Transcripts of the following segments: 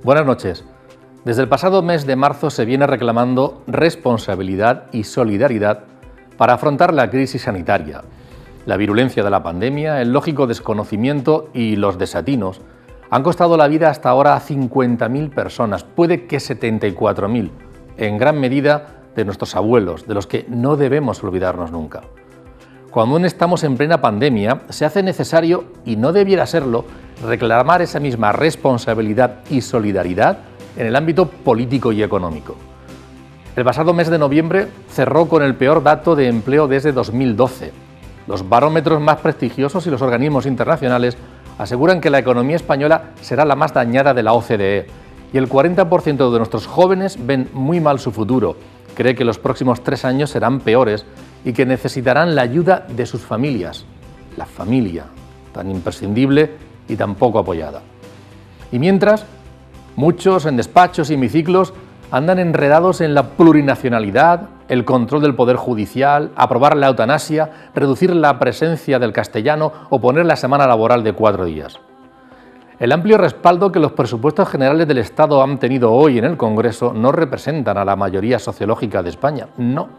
Buenas noches. Desde el pasado mes de marzo se viene reclamando responsabilidad y solidaridad para afrontar la crisis sanitaria. La virulencia de la pandemia, el lógico desconocimiento y los desatinos han costado la vida hasta ahora a 50.000 personas, puede que 74.000, en gran medida de nuestros abuelos, de los que no debemos olvidarnos nunca. Cuando aún estamos en plena pandemia, se hace necesario, y no debiera serlo, reclamar esa misma responsabilidad y solidaridad en el ámbito político y económico. El pasado mes de noviembre cerró con el peor dato de empleo desde 2012. Los barómetros más prestigiosos y los organismos internacionales aseguran que la economía española será la más dañada de la OCDE y el 40% de nuestros jóvenes ven muy mal su futuro, cree que los próximos 3 años serán peores y que necesitarán la ayuda de sus familias, la familia, tan imprescindible y tan poco apoyada. Y mientras, muchos en despachos y hemiciclos andan enredados en la plurinacionalidad, el control del poder judicial, aprobar la eutanasia, reducir la presencia del castellano o poner la semana laboral de 4 días. El amplio respaldo que los presupuestos generales del Estado han tenido hoy en el Congreso no representan a la mayoría sociológica de España, no.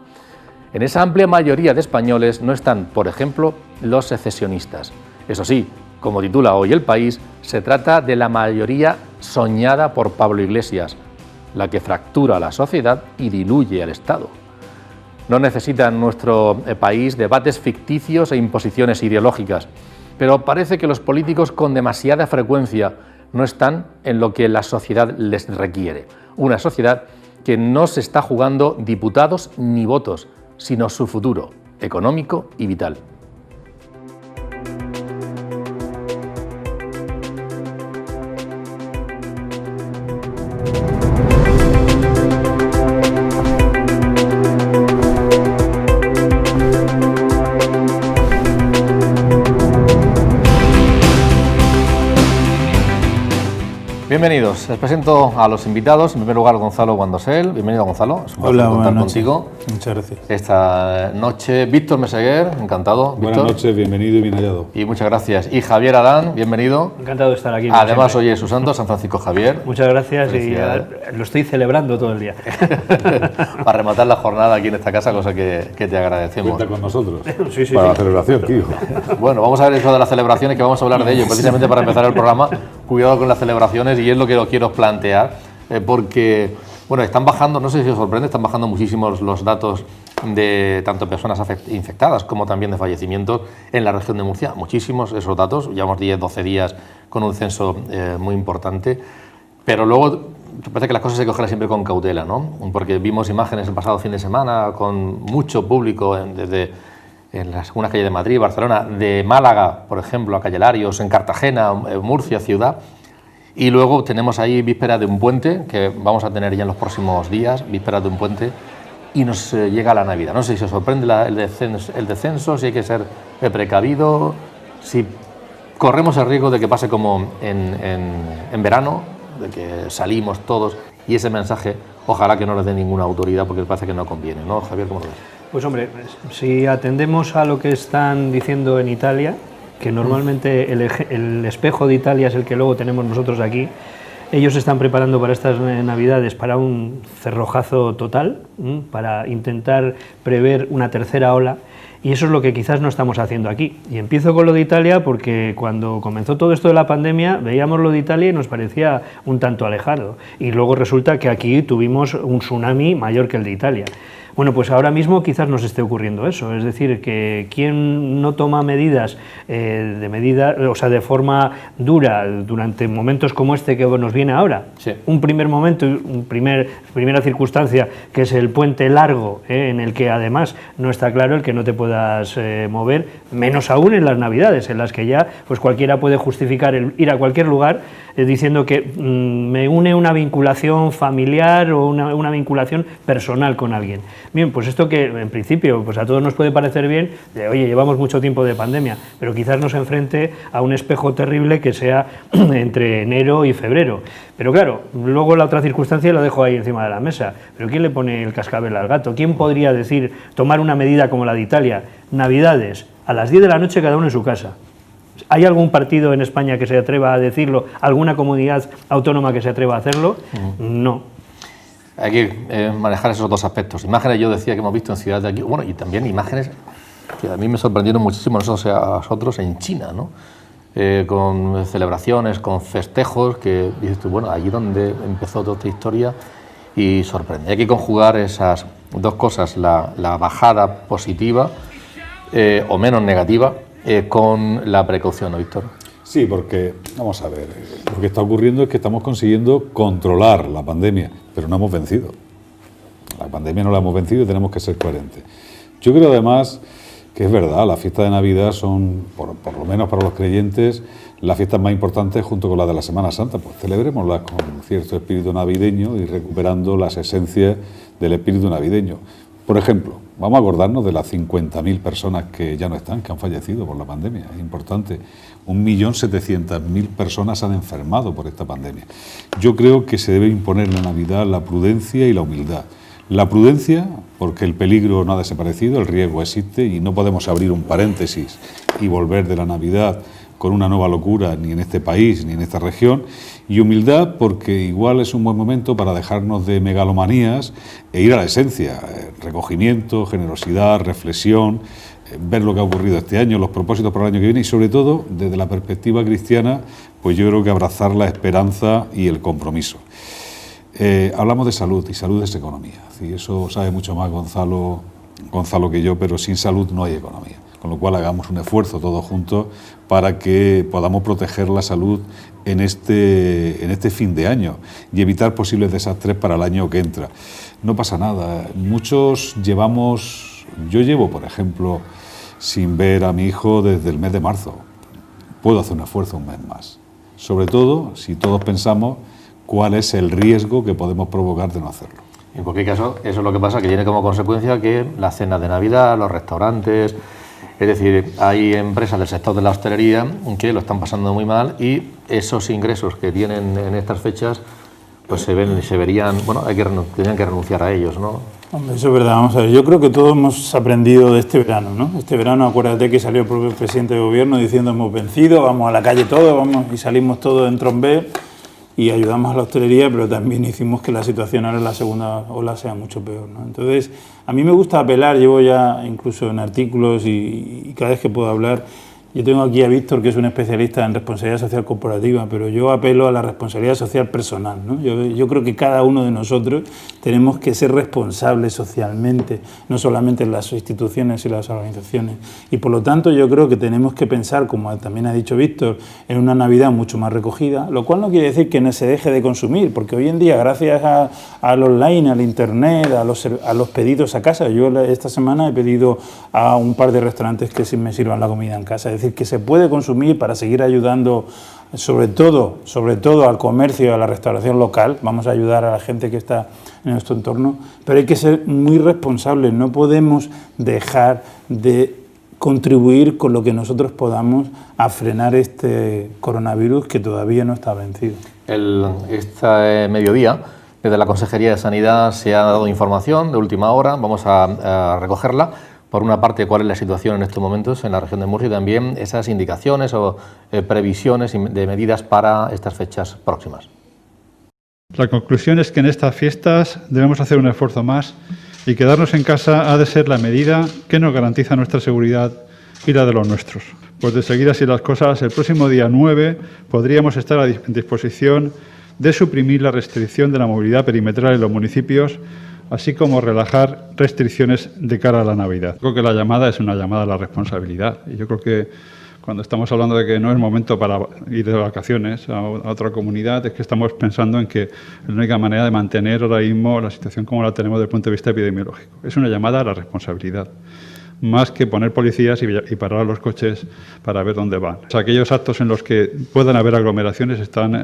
En esa amplia mayoría de españoles no están, por ejemplo, los secesionistas. Eso sí, como titula hoy El País, se trata de la mayoría soñada por Pablo Iglesias, la que fractura a la sociedad y diluye al Estado. No necesita en nuestro país debates ficticios e imposiciones ideológicas, pero parece que los políticos con demasiada frecuencia no están en lo que la sociedad les requiere. Una sociedad que no se está jugando diputados ni votos, sino su futuro económico y vital. Bienvenidos, les presento a los invitados. En primer lugar, Gonzalo Guandosel. Bienvenido, Gonzalo. Es un placer contar contigo. Muchas gracias. Esta noche, Víctor Meseguer, encantado. Buenas noches, bienvenido y bien hallado. Y muchas gracias. Y Javier Adán, bienvenido. Encantado de estar aquí. Además, hoy es su santo, San Francisco Javier. Muchas gracias y lo estoy celebrando todo el día. Para rematar la jornada aquí en esta casa, cosa que te agradecemos. Cuenta con nosotros. Sí, para la celebración, tío. Bueno, vamos a ver eso de las celebraciones, que vamos a hablar de ello precisamente para empezar el programa. Cuidado con las celebraciones, y es lo que lo quiero plantear, porque bueno, están bajando, no sé si os sorprende, están bajando muchísimos los datos de tanto personas infectadas como también de fallecimientos en la región de Murcia. Muchísimos esos datos, llevamos 10-12 días con un censo muy importante, pero luego parece que las cosas se cogerán siempre con cautela, ¿no? Porque vimos imágenes el pasado fin de semana con mucho público desde en las algunas calles de Madrid, Barcelona, de Málaga, por ejemplo, a Calle Larios, en Cartagena, Murcia, ciudad. Y luego tenemos ahí vísperas de un puente, que vamos a tener ya en los próximos días, vísperas de un puente, y nos llega la Navidad. No sé si se sorprende el descenso, si hay que ser precavido, si corremos el riesgo de que pase como en verano, de que salimos todos, y ese mensaje ojalá que no les dé ninguna autoridad, porque parece que no conviene, ¿no, Javier? ¿Cómo lo ves? Pues hombre, si atendemos a lo que están diciendo en Italia, que normalmente el espejo de Italia es el que luego tenemos nosotros aquí, ellos se están preparando para estas Navidades para un cerrojazo total, para intentar prever una tercera ola, y eso es lo que quizás no estamos haciendo aquí. Y empiezo con lo de Italia porque cuando comenzó todo esto de la pandemia veíamos lo de Italia y nos parecía un tanto alejado, y luego resulta que aquí tuvimos un tsunami mayor que el de Italia. Bueno, pues ahora mismo quizás nos esté ocurriendo eso, es decir, que quien no toma medidas de forma dura durante momentos como este que nos viene ahora, sí. Un primer momento, primera circunstancia, que es el puente largo, en el que además no está claro el que no te puedas mover, menos aún en las Navidades, en las que ya pues cualquiera puede justificar el ir a cualquier lugar diciendo que me une una vinculación familiar o una vinculación personal con alguien. Bien, pues esto que en principio pues a todos nos puede parecer bien, de oye, llevamos mucho tiempo de pandemia, pero quizás nos enfrente a un espejo terrible que sea entre enero y febrero. Pero claro, luego la otra circunstancia la dejo ahí encima de la mesa. ¿Pero quién le pone el cascabel al gato? ¿Quién podría decir, tomar una medida como la de Italia? Navidades, a las 10 de la noche cada uno en su casa. ¿Hay algún partido en España que se atreva a decirlo? ¿Alguna comunidad autónoma que se atreva a hacerlo? No. Hay que manejar esos dos aspectos. Imágenes, yo decía que hemos visto en ciudades de aquí, bueno, y también imágenes que a mí me sorprendieron muchísimo, no sé, a nosotros en China, ¿no? Con celebraciones, con festejos, que dices tú, bueno, allí donde empezó toda esta historia, y sorprende. Hay que conjugar esas dos cosas, la bajada positiva o menos negativa, con la precaución, ¿no, Víctor? Sí, porque, vamos a ver, lo que está ocurriendo es que estamos consiguiendo controlar la pandemia, pero no hemos vencido. La pandemia no la hemos vencido y tenemos que ser coherentes. Yo creo además que es verdad, las fiestas de Navidad son, por lo menos para los creyentes, las fiestas más importantes junto con las de la Semana Santa. Pues celebrémoslas con cierto espíritu navideño y recuperando las esencias del espíritu navideño. Por ejemplo, vamos a acordarnos de las 50.000 personas que ya no están, que han fallecido por la pandemia. Es importante. 1.700.000 personas han enfermado por esta pandemia. Yo creo que se debe imponer en la Navidad la prudencia y la humildad. La prudencia, porque el peligro no ha desaparecido, el riesgo existe y no podemos abrir un paréntesis y volver de la Navidad con una nueva locura ni en este país ni en esta región. Y humildad, porque igual es un buen momento para dejarnos de megalomanías e ir a la esencia, recogimiento, generosidad, reflexión, ver lo que ha ocurrido este año, los propósitos para el año que viene y sobre todo, desde la perspectiva cristiana, pues yo creo que abrazar la esperanza y el compromiso. Hablamos de salud y salud es economía. Sí, eso sabe mucho más Gonzalo que yo, pero sin salud no hay economía. Con lo cual hagamos un esfuerzo todos juntos para que podamos proteger la salud en este fin de año y evitar posibles desastres para el año que entra. No pasa nada. Yo llevo, por ejemplo, sin ver a mi hijo desde el mes de marzo. Puedo hacer un esfuerzo un mes más. Sobre todo si todos pensamos cuál es el riesgo que podemos provocar de no hacerlo. En cualquier caso, eso es lo que pasa, que tiene como consecuencia que las cenas de Navidad, los restaurantes, es decir, hay empresas del sector de la hostelería que lo están pasando muy mal y esos ingresos que tienen en estas fechas pues se verían, bueno, tendrían que renunciar a ellos, ¿no? Hombre, eso es verdad, vamos a ver, yo creo que todos hemos aprendido de este verano, ¿no? Este verano, acuérdate que salió el propio presidente de gobierno diciendo hemos vencido, vamos a la calle todos, vamos y salimos todos en trombé y ayudamos a la hostelería, pero también hicimos que la situación ahora en la segunda ola sea mucho peor, ¿no? Entonces, a mí me gusta apelar, llevo ya incluso en artículos y cada vez que puedo hablar. Yo tengo aquí a Víctor, que es un especialista en responsabilidad social corporativa, pero yo apelo a la responsabilidad social personal, ¿no? Yo creo que cada uno de nosotros tenemos que ser responsables socialmente, no solamente en las instituciones y las organizaciones. Y por lo tanto yo creo que tenemos que pensar, como también ha dicho Víctor, en una Navidad mucho más recogida, lo cual no quiere decir que no se deje de consumir, porque hoy en día, gracias al online, al internet, a los pedidos a casa, yo esta semana he pedido a un par de restaurantes que me sirvan la comida en casa. Es decir, que se puede consumir para seguir ayudando sobre todo al comercio y a la restauración local. Vamos a ayudar a la gente que está en nuestro entorno, pero hay que ser muy responsables, no podemos dejar de contribuir con lo que nosotros podamos a frenar este coronavirus que todavía no está vencido. Este mediodía, desde la Consejería de Sanidad se ha dado información de última hora, vamos a recogerla. Por una parte, cuál es la situación en estos momentos en la región de Murcia y también esas indicaciones o previsiones de medidas para estas fechas próximas. La conclusión es que en estas fiestas debemos hacer un esfuerzo más y quedarnos en casa ha de ser la medida que nos garantiza nuestra seguridad y la de los nuestros. Pues de seguir así las cosas, el próximo día 9 podríamos estar a disposición de suprimir la restricción de la movilidad perimetral en los municipios, así como relajar restricciones de cara a la Navidad. Creo que la llamada es una llamada a la responsabilidad y yo creo que cuando estamos hablando de que no es momento para ir de vacaciones a otra comunidad, es que estamos pensando en que la única manera de mantener ahora mismo la situación como la tenemos desde el punto de vista epidemiológico. Es una llamada a la responsabilidad, más que poner policías y parar los coches para ver dónde van. O sea, aquellos actos en los que puedan haber aglomeraciones están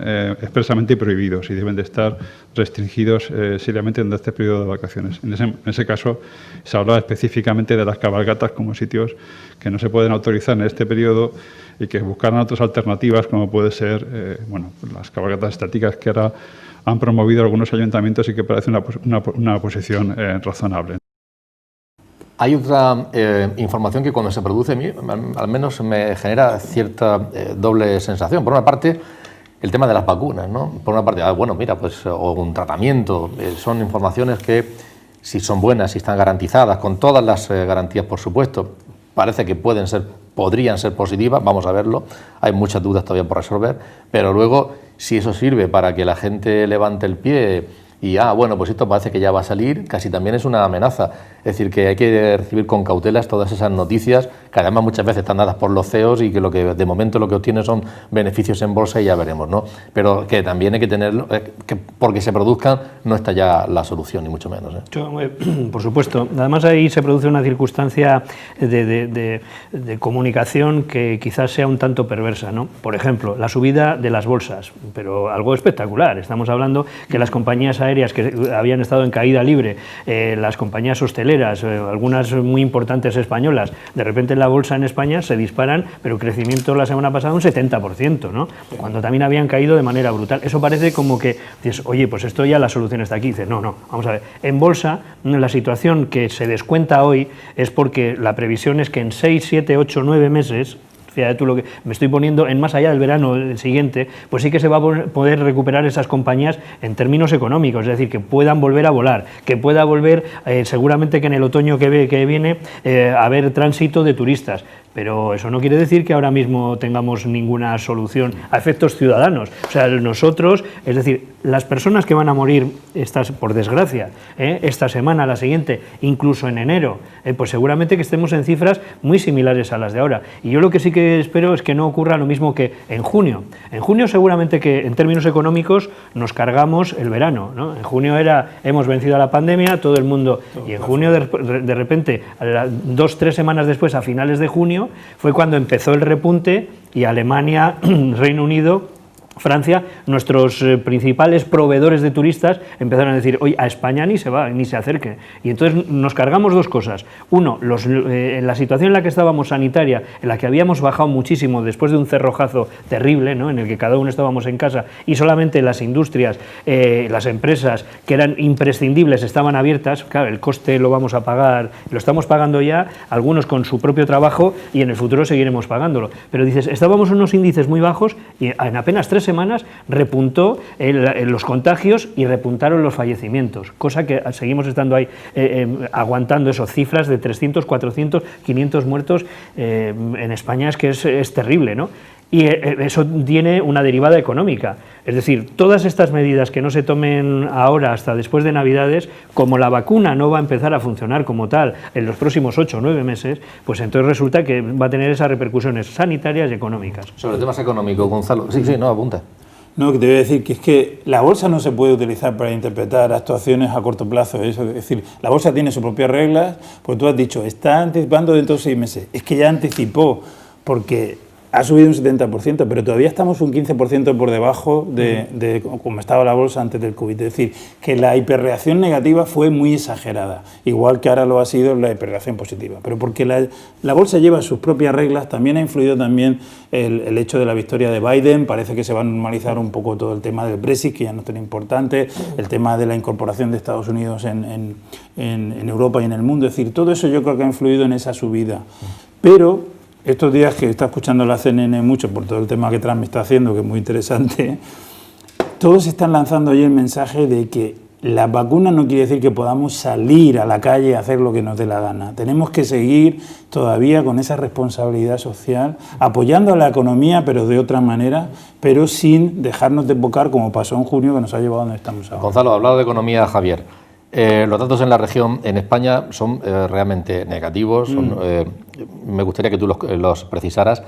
expresamente prohibidos y deben de estar restringidos seriamente en este periodo de vacaciones. En ese caso, se hablaba específicamente de las cabalgatas como sitios que no se pueden autorizar en este periodo y que buscaran otras alternativas, como puede ser las cabalgatas estáticas que ahora han promovido algunos ayuntamientos y que parece una posición razonable. Hay otra información que cuando se produce, al menos me genera cierta doble sensación. Por una parte, el tema de las vacunas, ¿no? Por una parte, bueno, mira, pues o un tratamiento, son informaciones que si son buenas, si están garantizadas, con todas las garantías, por supuesto, parece que podrían ser positivas, vamos a verlo, hay muchas dudas todavía por resolver, pero luego, si eso sirve para que la gente levante el pie y, bueno, pues esto parece que ya va a salir, casi también es una amenaza. Es decir, que hay que recibir con cautelas todas esas noticias, que además muchas veces están dadas por los CEOs y que de momento lo que obtienen son beneficios en bolsa y ya veremos, ¿no? Pero que también hay que tenerlo, que porque se produzcan no está ya la solución, ni mucho menos, ¿eh? Por supuesto. Además ahí se produce una circunstancia de comunicación que quizás sea un tanto perversa, ¿no? Por ejemplo, la subida de las bolsas, pero algo espectacular. Estamos hablando que las compañías aéreas que habían estado en caída libre, las compañías hosteleras, algunas muy importantes españolas, de repente en la bolsa en España se disparan, pero crecimiento la semana pasada un 70%, ¿no? Cuando también habían caído de manera brutal. Eso parece como que dices, oye, pues esto ya la solución está aquí. Dices, no, vamos a ver. En bolsa, la situación que se descuenta hoy es porque la previsión es que en 6, 7, 8, 9 meses, fíjate tú lo que me estoy poniendo, en más allá del verano siguiente, pues sí que se va a poder recuperar esas compañías en términos económicos, es decir, que puedan volver a volar, que pueda volver, seguramente que en el otoño que viene, a haber tránsito de turistas. Pero eso no quiere decir que ahora mismo tengamos ninguna solución a efectos ciudadanos. O sea, nosotros, es decir, las personas que van a morir, por desgracia, esta semana, la siguiente, incluso en enero, pues seguramente que estemos en cifras muy similares a las de ahora. Y yo lo que sí que espero es que no ocurra lo mismo que en junio. En junio seguramente que en términos económicos nos cargamos el verano, ¿no? En junio hemos vencido a la pandemia, todo el mundo, y en junio de repente, 2 o 3 semanas después, a finales de junio, fue cuando empezó el repunte y Alemania, Reino Unido, Francia, nuestros principales proveedores de turistas empezaron a decir, oye, a España ni se va, ni se acerque. Y entonces nos cargamos dos cosas. Uno, en la situación en la que estábamos sanitaria, en la que habíamos bajado muchísimo después de un cerrojazo terrible, ¿no?, en el que cada uno estábamos en casa y solamente las industrias, las empresas que eran imprescindibles estaban abiertas. Claro, el coste lo vamos a pagar, lo estamos pagando ya, algunos con su propio trabajo y en el futuro seguiremos pagándolo. Pero dices, estábamos en unos índices muy bajos y en apenas 3 semanas repuntó los contagios y repuntaron los fallecimientos, cosa que seguimos estando ahí aguantando esas cifras de 300, 400, 500 muertos en España, es que es terrible, ¿no? Y eso tiene una derivada económica, es decir, todas estas medidas que no se tomen ahora hasta después de Navidades, como la vacuna no va a empezar a funcionar como tal en los próximos 8 o 9 meses, pues entonces resulta que va a tener esas repercusiones sanitarias y económicas. Sobre temas económicos, Gonzalo. Sí, no, apunta. No, que te voy a decir que es que la bolsa no se puede utilizar para interpretar actuaciones a corto plazo. Es decir, la bolsa tiene sus propias reglas, pues tú has dicho, está anticipando dentro de 6 meses. Es que ya anticipó, porque ha subido un 70%, pero todavía estamos un 15% por debajo de como estaba la bolsa antes del COVID. Es decir, que la hiperreacción negativa fue muy exagerada, igual que ahora lo ha sido la hiperreacción positiva. Pero porque la bolsa lleva sus propias reglas, también ha influido también el hecho de la victoria de Biden. Parece que se va a normalizar un poco todo el tema del Brexit, que ya no es tan importante, el tema de la incorporación de Estados Unidos en Europa y en el mundo. Es decir, todo eso yo creo que ha influido en esa subida. Pero estos días que está escuchando la CNN mucho por todo el tema que Trump está haciendo, que es muy interesante, todos están lanzando ahí el mensaje de que la vacuna no quiere decir que podamos salir a la calle a hacer lo que nos dé la gana. Tenemos que seguir todavía con esa responsabilidad social, apoyando a la economía, pero de otra manera, pero sin dejarnos desbocar como pasó en junio, que nos ha llevado a donde estamos ahora. Gonzalo, hablado de economía, Javier. Los datos en la región, en España, son realmente negativos. Me gustaría que tú los precisaras.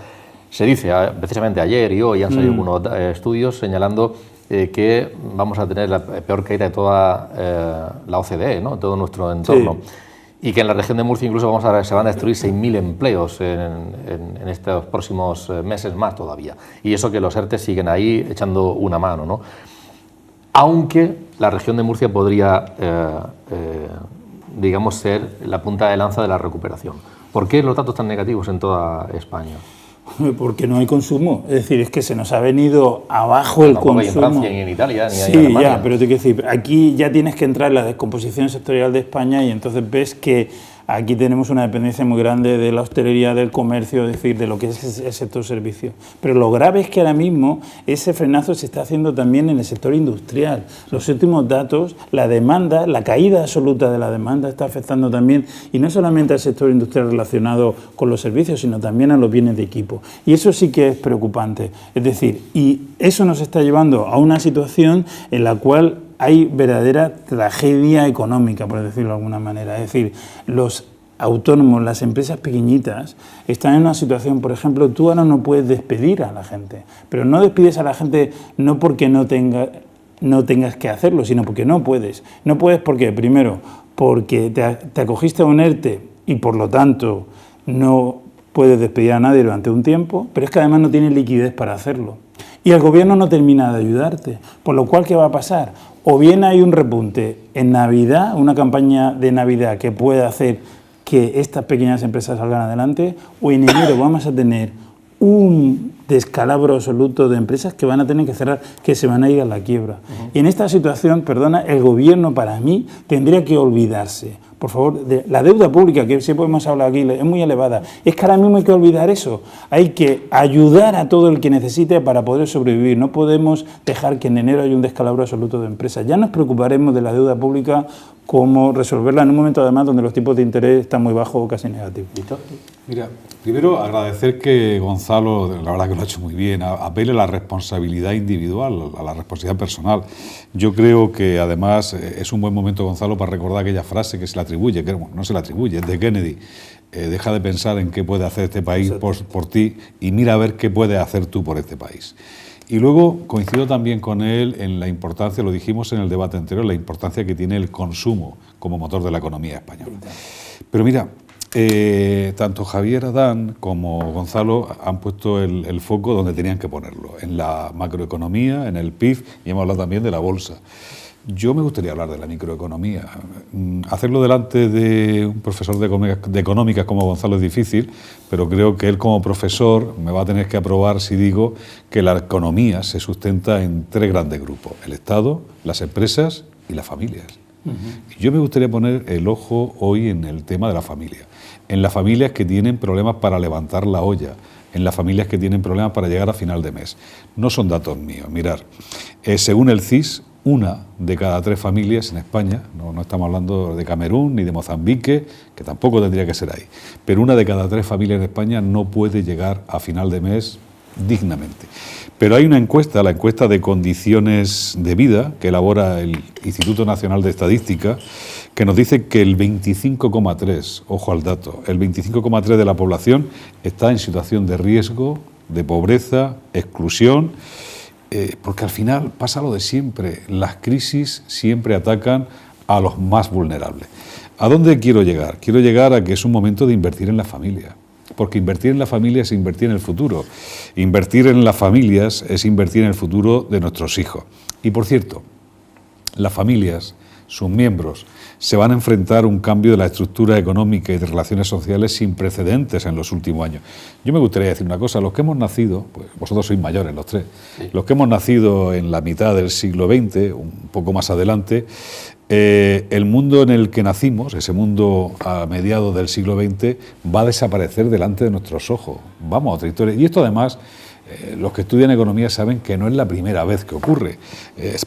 Se dice, precisamente ayer y hoy han salido algunos estudios señalando que vamos a tener la peor caída de toda la OCDE, ¿no?, todo nuestro entorno. Sí. Y que en la región de Murcia incluso se van a destruir 6.000 empleos en estos próximos meses más todavía. Y eso que los ERTE siguen ahí echando una mano, ¿no? Aunque la región de Murcia podría, digamos, ser la punta de lanza de la recuperación. ¿Por qué los datos tan negativos en toda España? Porque no hay consumo, es decir, es que se nos ha venido abajo el consumo. Hay en Francia, ni en Italia, ni sí, en Alemania. Ya, pero te quiero decir, aquí ya tienes que entrar en la descomposición sectorial de España y entonces ves que Aquí tenemos una dependencia muy grande de la hostelería, del comercio, es decir, de lo que es el sector servicio. Pero lo grave es que ahora mismo ese frenazo se está haciendo también en el sector industrial. Los últimos datos, la demanda, la caída absoluta de la demanda está afectando también, y no solamente al sector industrial relacionado con los servicios, sino también a los bienes de equipo. Y eso sí que es preocupante. Es decir, y eso nos está llevando a una situación en la cual hay verdadera tragedia económica, por decirlo de alguna manera. Es decir, los autónomos, las empresas pequeñitas, están en una situación, por ejemplo, tú ahora no puedes despedir a la gente, pero no despides a la gente no porque no tengas que hacerlo, sino porque no puedes. No puedes porque, primero, porque te acogiste a un ERTE y por lo tanto no puedes despedir a nadie durante un tiempo, pero es que además no tienes liquidez para hacerlo. Y el gobierno no termina de ayudarte, por lo cual, ¿qué va a pasar? O bien hay un repunte en Navidad, una campaña de Navidad que pueda hacer que estas pequeñas empresas salgan adelante, o en enero vamos a tener un descalabro absoluto de empresas que van a tener que cerrar, que se van a ir a la quiebra. Y en esta situación, perdona, el gobierno para mí tendría que olvidarse, por favor, de la deuda pública, que siempre hemos hablado aquí, es muy elevada. Es que ahora mismo hay que olvidar eso. Hay que ayudar a todo el que necesite para poder sobrevivir. No podemos dejar que en enero haya un descalabro absoluto de empresas. Ya nos preocuparemos de la deuda pública, cómo resolverla en un momento además donde los tipos de interés están muy bajos o casi negativos. Mira, primero agradecer que Gonzalo, la verdad que lo ha hecho muy bien, apele a la responsabilidad individual, a la responsabilidad personal. Yo creo que además es un buen momento, Gonzalo, para recordar aquella frase que se le atribuye, que no se le atribuye, es de Kennedy. Deja de pensar en qué puede hacer este país por ti y mira a ver qué puedes hacer tú por este país. Y luego coincido también con él en la importancia, lo dijimos en el debate anterior, la importancia que tiene el consumo como motor de la economía española. Pero mira, tanto Javier Adán como Gonzalo han puesto el foco donde tenían que ponerlo, en la macroeconomía, en el PIB, y hemos hablado también de la bolsa. Yo me gustaría hablar de la microeconomía. Hacerlo delante de un profesor de económicas como Gonzalo es difícil, pero creo que él como profesor me va a tener que aprobar si digo que la economía se sustenta en tres grandes grupos: el Estado, las empresas y las familias. Yo me gustaría poner el ojo hoy en el tema de la familia, en las familias que tienen problemas para levantar la olla, en las familias que tienen problemas para llegar a final de mes. No son datos míos, mirar. Según el CIS, 1 de cada 3 familias en España, no estamos hablando de Camerún ni de Mozambique, que tampoco tendría que ser ahí, pero 1 de cada 3 familias en España no puede llegar a final de mes dignamente. Pero hay una encuesta, la encuesta de condiciones de vida, que elabora el Instituto Nacional de Estadística, que nos dice que el 25,3, ojo al dato, el 25,3 de la población está en situación de riesgo, de pobreza, exclusión, porque al final pasa lo de siempre, las crisis siempre atacan a los más vulnerables. ¿A dónde quiero llegar? Quiero llegar a que es un momento de invertir en la familia, porque invertir en la familia es invertir en el futuro. Invertir en las familias es invertir en el futuro de nuestros hijos. Y por cierto, las familias, sus miembros, se van a enfrentar a un cambio de la estructura económica y de relaciones sociales sin precedentes en los últimos años. Yo me gustaría decir una cosa: los que hemos nacido, pues vosotros sois mayores los tres, sí, los que hemos nacido en la mitad del siglo XX, un poco más adelante, el mundo en el que nacimos, ese mundo a mediados del siglo XX, va a desaparecer delante de nuestros ojos. Vamos a otra historia. Y esto además, los que estudian economía saben que no es la primera vez que ocurre.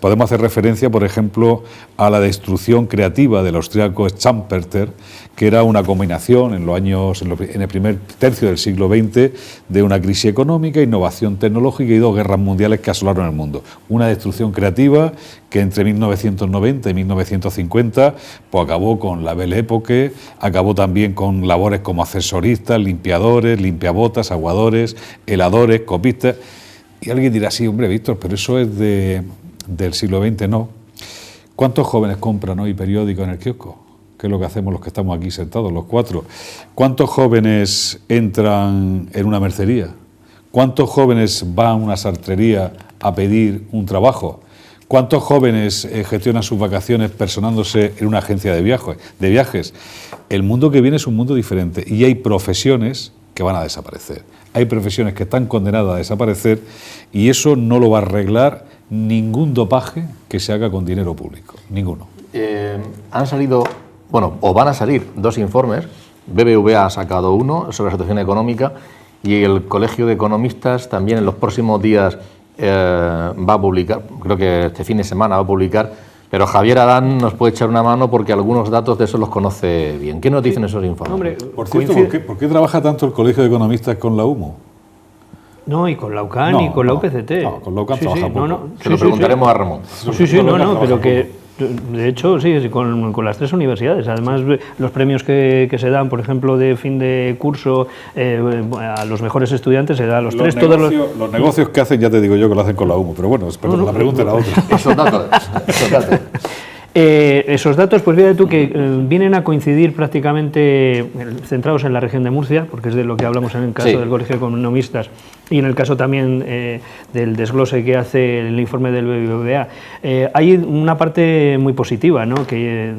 Podemos hacer referencia, por ejemplo, a la destrucción creativa del austríaco Schumpeter, que era una combinación en el primer tercio del siglo XX de una crisis económica, innovación tecnológica y 2 guerras mundiales que asolaron el mundo. Una destrucción creativa que entre 1990 y 1950 pues acabó con la Belle Époque, acabó también con labores como ascensoristas, limpiadores, limpiabotas, aguadores, heladores, copistas. Y alguien dirá: sí, hombre, Víctor, pero eso es del siglo XX. No. ¿Cuántos jóvenes compran hoy periódicos en el kiosco? Que es lo que hacemos los que estamos aquí sentados, los 4. ¿Cuántos jóvenes entran en una mercería? ¿Cuántos jóvenes van a una sastrería a pedir un trabajo? ¿Cuántos jóvenes gestionan sus vacaciones personándose en una agencia de viajes? El mundo que viene es un mundo diferente y hay profesiones que van a desaparecer. Hay profesiones que están condenadas a desaparecer y eso no lo va a arreglar ningún dopaje que se haga con dinero público, ninguno. Han salido bueno, o van a salir 2 informes. BBVA ha sacado uno sobre la situación económica y el Colegio de Economistas también en los próximos días va a publicar, creo que este fin de semana va a publicar, pero Javier Adán nos puede echar una mano porque algunos datos de esos los conoce bien. ¿Qué nos dicen esos informes? Hombre, Por cierto, ¿por qué trabaja tanto el Colegio de Economistas con la UMO? No, y con la UCAN y con la UPCT. No, con la UCAN trabaja poco. Se lo preguntaremos a Ramón. Sí, pero que de hecho sí, con las 3 universidades. Además, los premios que se dan, por ejemplo, de fin de curso a los mejores estudiantes se dan a los 3. Los negocios que hacen, ya te digo yo que lo hacen con la UMO, pero bueno, la pregunta era otra. Esos datos. Esos datos, pues fíjate tú que vienen a coincidir prácticamente centrados en la región de Murcia, porque es de lo que hablamos en el caso del Colegio de Economistas y en el caso también del desglose que hace el informe del BBVA. Hay una parte muy positiva, ¿no?, que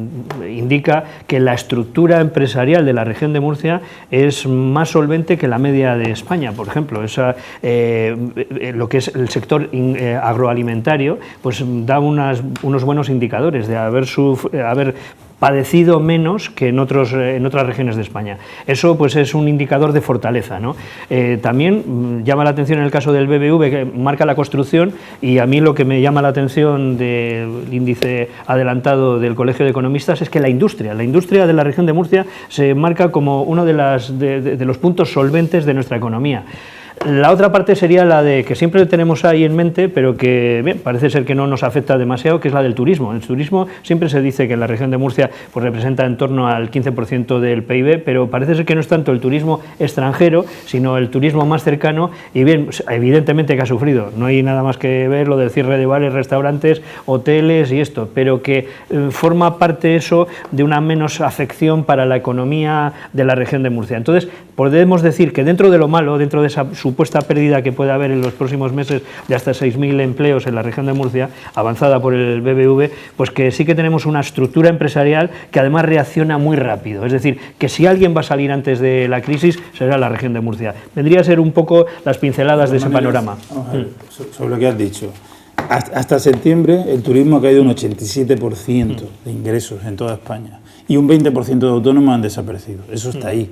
indica que la estructura empresarial de la región de Murcia es más solvente que la media de España, por ejemplo. Lo que es el sector agroalimentario, pues da unos buenos indicadores de haber padecido menos que en otras regiones de España. Eso pues es un indicador de fortaleza, ¿no? También llama la atención en el caso del BBV, que marca la construcción, y a mí lo que me llama la atención del índice adelantado del Colegio de Economistas es que la industria de la región de Murcia se marca como uno de los puntos solventes de nuestra economía. La otra parte sería la de que siempre tenemos ahí en mente, pero que bien, parece ser que no nos afecta demasiado, que es la del turismo. El turismo siempre se dice que en la región de Murcia pues representa en torno al 15% del PIB, pero parece ser que no es tanto el turismo extranjero, sino el turismo más cercano, y bien, evidentemente que ha sufrido. No hay nada más que ver lo del cierre de bares, restaurantes, hoteles y esto, pero que forma parte eso de una menos afección para la economía de la región de Murcia. Entonces, podemos decir que dentro de lo malo, dentro de esa supuesta pérdida que puede haber en los próximos meses de hasta 6.000 empleos en la región de Murcia, avanzada por el BBV, pues que sí que tenemos una estructura empresarial que además reacciona muy rápido. Es decir, que si alguien va a salir antes de la crisis, será la región de Murcia. Vendría a ser un poco las pinceladas de ese panorama. Sobre lo que has dicho. Hasta septiembre el turismo ha caído un 87% de ingresos en toda España y un 20% de autónomos han desaparecido. Eso está ahí.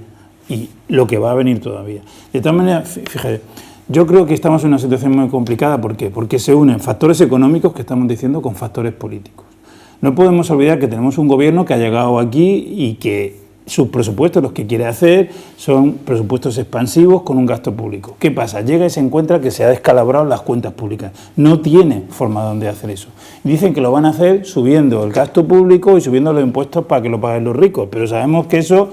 Y lo que va a venir todavía. De tal manera, fíjate, yo creo que estamos en una situación muy complicada. ¿Por qué? Porque se unen factores económicos que estamos diciendo con factores políticos. No podemos olvidar que tenemos un gobierno que ha llegado aquí y que sus presupuestos, los que quiere hacer, son presupuestos expansivos con un gasto público. ¿Qué pasa? Llega y se encuentra que se ha descalabrado las cuentas públicas. No tiene forma de hacer eso. Dicen que lo van a hacer subiendo el gasto público y subiendo los impuestos para que lo paguen los ricos, pero sabemos que eso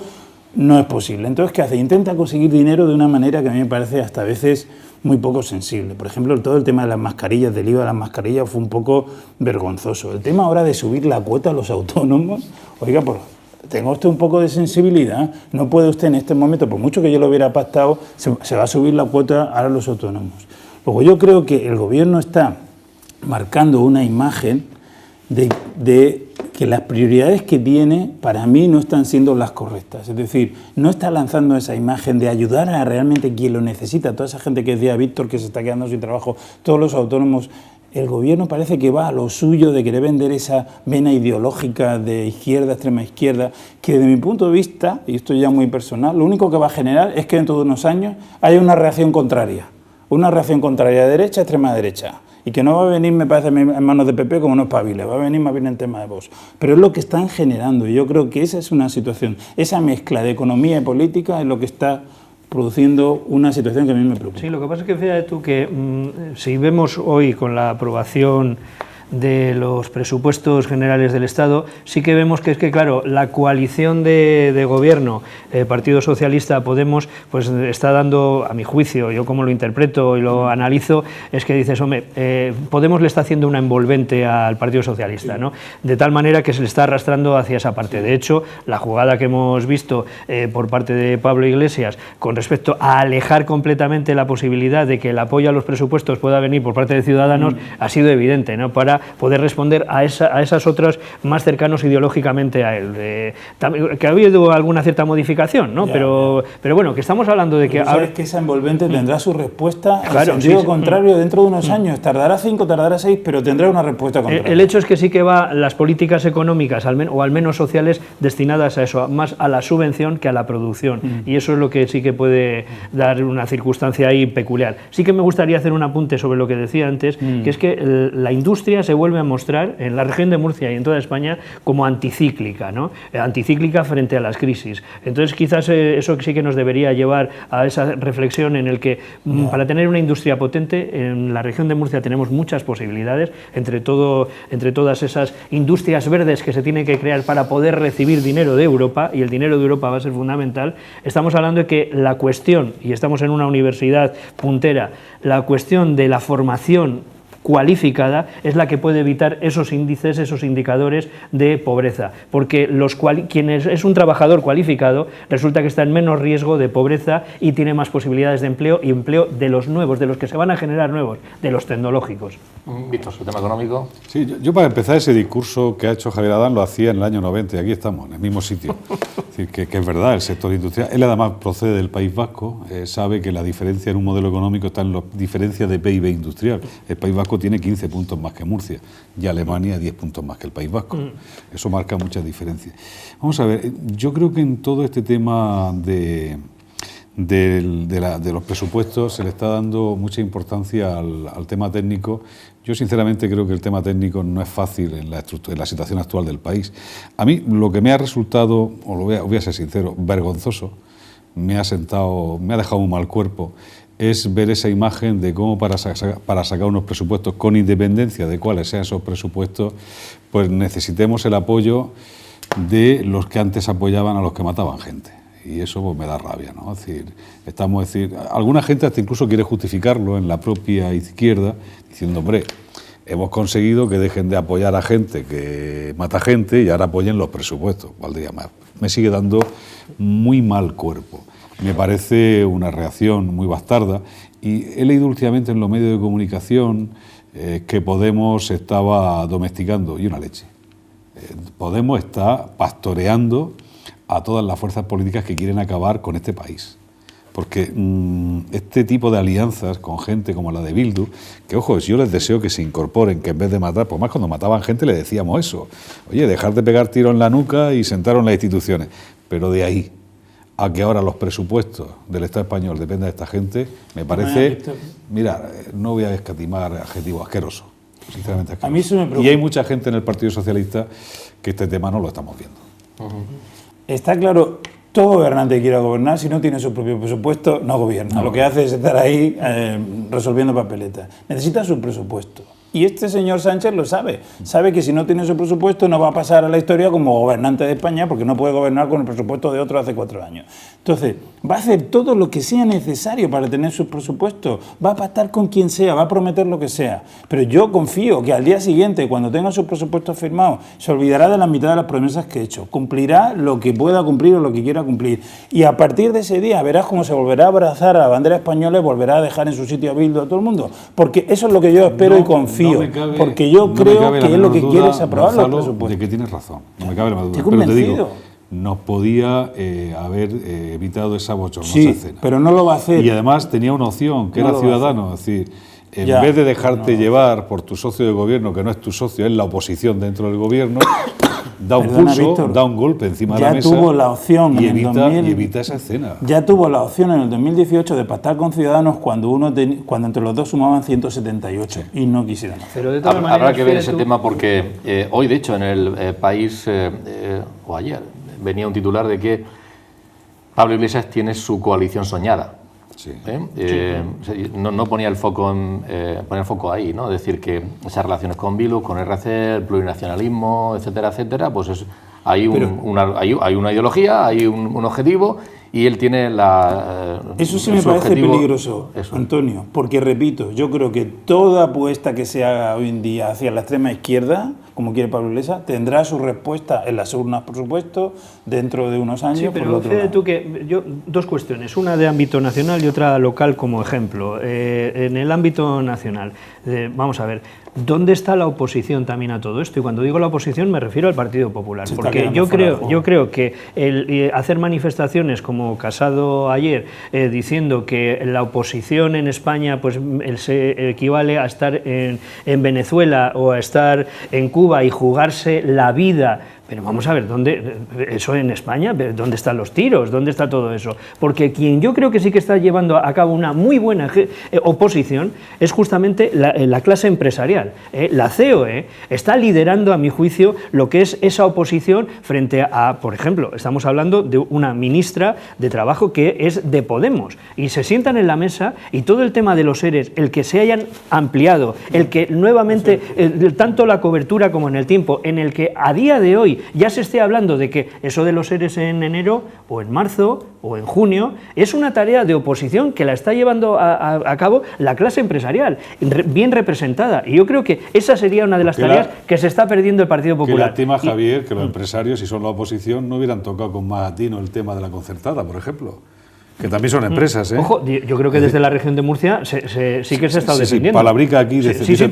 no es posible. Entonces, ¿qué hace? Intenta conseguir dinero de una manera que a mí me parece hasta a veces muy poco sensible. Por ejemplo, todo el tema de las mascarillas, del IVA de las mascarillas, fue un poco vergonzoso. El tema ahora de subir la cuota a los autónomos, oiga, pues tenga usted un poco de sensibilidad. No puede usted en este momento, por mucho que yo lo hubiera pactado, se va a subir la cuota ahora a los autónomos. Luego, yo creo que el gobierno está marcando una imagen de que las prioridades que tiene para mí no están siendo las correctas. Es decir, no está lanzando esa imagen de ayudar a realmente quien lo necesita, toda esa gente que decía Víctor que se está quedando sin trabajo, todos los autónomos. El gobierno parece que va a lo suyo de querer vender esa vena ideológica de izquierda, extrema izquierda, que desde mi punto de vista, y esto ya muy personal, lo único que va a generar es que dentro de unos años haya una reacción contraria de derecha a extrema derecha. Y que no va a venir, me parece, en manos de PP como no espabile, va a venir más bien en tema de Vox. Pero es lo que están generando, y yo creo que esa es una situación, esa mezcla de economía y política es lo que está produciendo una situación que a mí me preocupa. Sí, lo que pasa es que fíjate tú que si vemos hoy con la aprobación de los presupuestos generales del Estado, sí que vemos que es que, claro, la coalición de gobierno, Partido Socialista, Podemos, pues está dando, a mi juicio, yo como lo interpreto y lo analizo, es que dices, hombre, Podemos le está haciendo una envolvente al Partido Socialista, ¿no? De tal manera que se le está arrastrando hacia esa parte. De hecho, la jugada que hemos visto por parte de Pablo Iglesias con respecto a alejar completamente la posibilidad de que el apoyo a los presupuestos pueda venir por parte de Ciudadanos ha sido evidente, ¿no? Para para poder responder a esas otras más cercanos ideológicamente a él. Que ha habido alguna cierta modificación, ¿no? Pero bueno, que estamos hablando de que ahora... ahora... es que esa envolvente tendrá su respuesta Claro, en sentido sí. contrario dentro de unos años. Tardará 5, tardará 6, pero tendrá una respuesta contraria. El hecho es que sí que va las políticas económicas, o al menos sociales, destinadas a eso, más a la subvención que a la producción. Y eso es lo que sí que puede dar una circunstancia ahí peculiar. Sí que me gustaría hacer un apunte sobre lo que decía antes, que es que la industria se vuelve a mostrar en la región de Murcia y en toda España como anticíclica, ¿no? Anticíclica frente a las crisis. Entonces quizás eso sí que nos debería llevar a esa reflexión en el que para tener una industria potente en la región de Murcia tenemos muchas posibilidades, entre todas esas industrias verdes que se tienen que crear para poder recibir dinero de Europa, y el dinero de Europa va a ser fundamental. Estamos hablando de que la cuestión, y estamos en una universidad puntera, la cuestión de la formación cualificada es la que puede evitar esos índices, esos indicadores de pobreza, porque quienes es un trabajador cualificado resulta que está en menos riesgo de pobreza y tiene más posibilidades de empleo, y empleo de los nuevos, de los que se van a generar nuevos, de los tecnológicos. Víctor, ¿el tema económico? Sí, yo para empezar ese discurso que ha hecho Javier Adán lo hacía en el año 90 y aquí estamos, en el mismo sitio. Es decir, que es verdad, el sector industrial, él además procede del País Vasco, sabe que la diferencia en un modelo económico está en la diferencia de PIB industrial. El País Vasco tiene 15 puntos más que Murcia y Alemania 10 puntos más que el País Vasco. Eso marca muchas diferencias. Vamos a ver, yo creo que en todo este tema de los presupuestos se le está dando mucha importancia al tema técnico. Yo sinceramente creo que el tema técnico no es fácil en la situación actual del país. A mí lo que me ha resultado, voy a ser sincero, vergonzoso, me ha dejado un mal cuerpo, es ver esa imagen de cómo para sacar unos presupuestos, con independencia de cuáles sean esos presupuestos, pues necesitemos el apoyo de los que antes apoyaban a los que mataban gente. Y eso pues me da rabia, ¿no? Es decir, alguna gente hasta incluso quiere justificarlo en la propia izquierda, diciendo, hombre, hemos conseguido que dejen de apoyar a gente que mata gente y ahora apoyen los presupuestos. Valdría más. Me sigue dando muy mal cuerpo. Me parece una reacción muy bastarda y he leído últimamente en los medios de comunicación que Podemos estaba domesticando, y una leche. Podemos está pastoreando a todas las fuerzas políticas que quieren acabar con este país. Porque este tipo de alianzas con gente como la de Bildu, que ojo, yo les deseo que se incorporen, que en vez de matar, pues más cuando mataban gente le decíamos eso, oye, dejar de pegar tiro en la nuca y sentaros en las instituciones, pero de ahí a que ahora los presupuestos del Estado español dependan de esta gente, me parece, mira, no voy a escatimar adjetivo, asqueroso, sinceramente asqueroso. A mí eso me preocupa. Y hay mucha gente en el Partido Socialista que este tema no lo estamos viendo. Está claro, todo gobernante que quiera gobernar, si no tiene su propio presupuesto, no gobierna. No. Lo que hace es estar ahí resolviendo papeletas. Necesita su presupuesto. Y este señor Sánchez lo sabe. Sabe que si no tiene su presupuesto no va a pasar a la historia como gobernante de España, porque no puede gobernar con el presupuesto de otro hace 4 años. Entonces, va a hacer todo lo que sea necesario para tener sus presupuestos. Va a pactar con quien sea, va a prometer lo que sea. Pero yo confío que al día siguiente, cuando tenga sus presupuestos firmados, se olvidará de la mitad de las promesas que he hecho. Cumplirá lo que pueda cumplir o lo que quiera cumplir. Y a partir de ese día verás cómo se volverá a abrazar a la bandera española y volverá a dejar en su sitio a Bildu a todo el mundo. Porque eso es lo que yo espero y confío. Porque yo creo que es lo que quiere es aprobar los presupuestos. De que tienes razón, no me cabe la menor duda. Estoy convencido. Pero te digo, nos podía haber evitado esa bochornosa escena. Pero no lo va a hacer. Y además tenía una opción, que era Ciudadanos, es decir, en vez de dejarte llevar por tu socio de gobierno, que no es tu socio, es la oposición dentro del gobierno, da un pulso, Víctor, da un golpe encima de la mesa tuvo la opción y evita esa escena. Ya tuvo la opción en el 2018 de pactar con Ciudadanos cuando entre los dos sumaban 178 y no quisieron hacerlo. Habrá que ver ese tema porque hoy, de hecho, en el País, o ayer, venía un titular de que Pablo Iglesias tiene su coalición soñada. Sí. No ponía el foco ahí, ¿no? Es decir, que esas relaciones con Bildu, con RC, el plurinacionalismo, etcétera, etcétera, pues hay una ideología, hay un objetivo y él tiene eso sí me parece peligroso, Antonio, porque repito, yo creo que toda apuesta que se haga hoy en día hacia la extrema izquierda, como quiere Pablo Iglesias, tendrá su respuesta en las urnas, por supuesto, dentro de unos años. Sí, pero fíjate tú que dos cuestiones, una de ámbito nacional y otra local como ejemplo. En el ámbito nacional, vamos a ver, ¿dónde está la oposición también a todo esto? Y cuando digo la oposición me refiero al Partido Popular, porque yo creo que el hacer manifestaciones como Casado ayer, diciendo que la oposición en España pues se equivale a estar en Venezuela o a estar en Cuba y jugarse la vida. Pero vamos a ver, ¿dónde eso en España? ¿Dónde están los tiros? ¿Dónde está todo eso? Porque quien yo creo que sí que está llevando a cabo una muy buena oposición es justamente la clase empresarial. La COE está liderando, a mi juicio, lo que es esa oposición frente a, por ejemplo, estamos hablando de una ministra de Trabajo que es de Podemos, y se sientan en la mesa y todo el tema de los ERES, el que se hayan ampliado, el que nuevamente, tanto la cobertura como en el tiempo, en el que a día de hoy ya se esté hablando de que eso de los ERES en enero o en marzo o en junio es una tarea de oposición que la está llevando a cabo la clase empresarial, bien representada. Y yo creo que esa sería una de las tareas que se está perdiendo el Partido Popular. Qué lástima, Javier, que los empresarios, si son la oposición, no hubieran tocado con más atino el tema de la concertada, por ejemplo. Que también son empresas, ¿eh? Ojo, yo creo que desde la región de Murcia sí que se ha estado defendiendo. Palabrica aquí,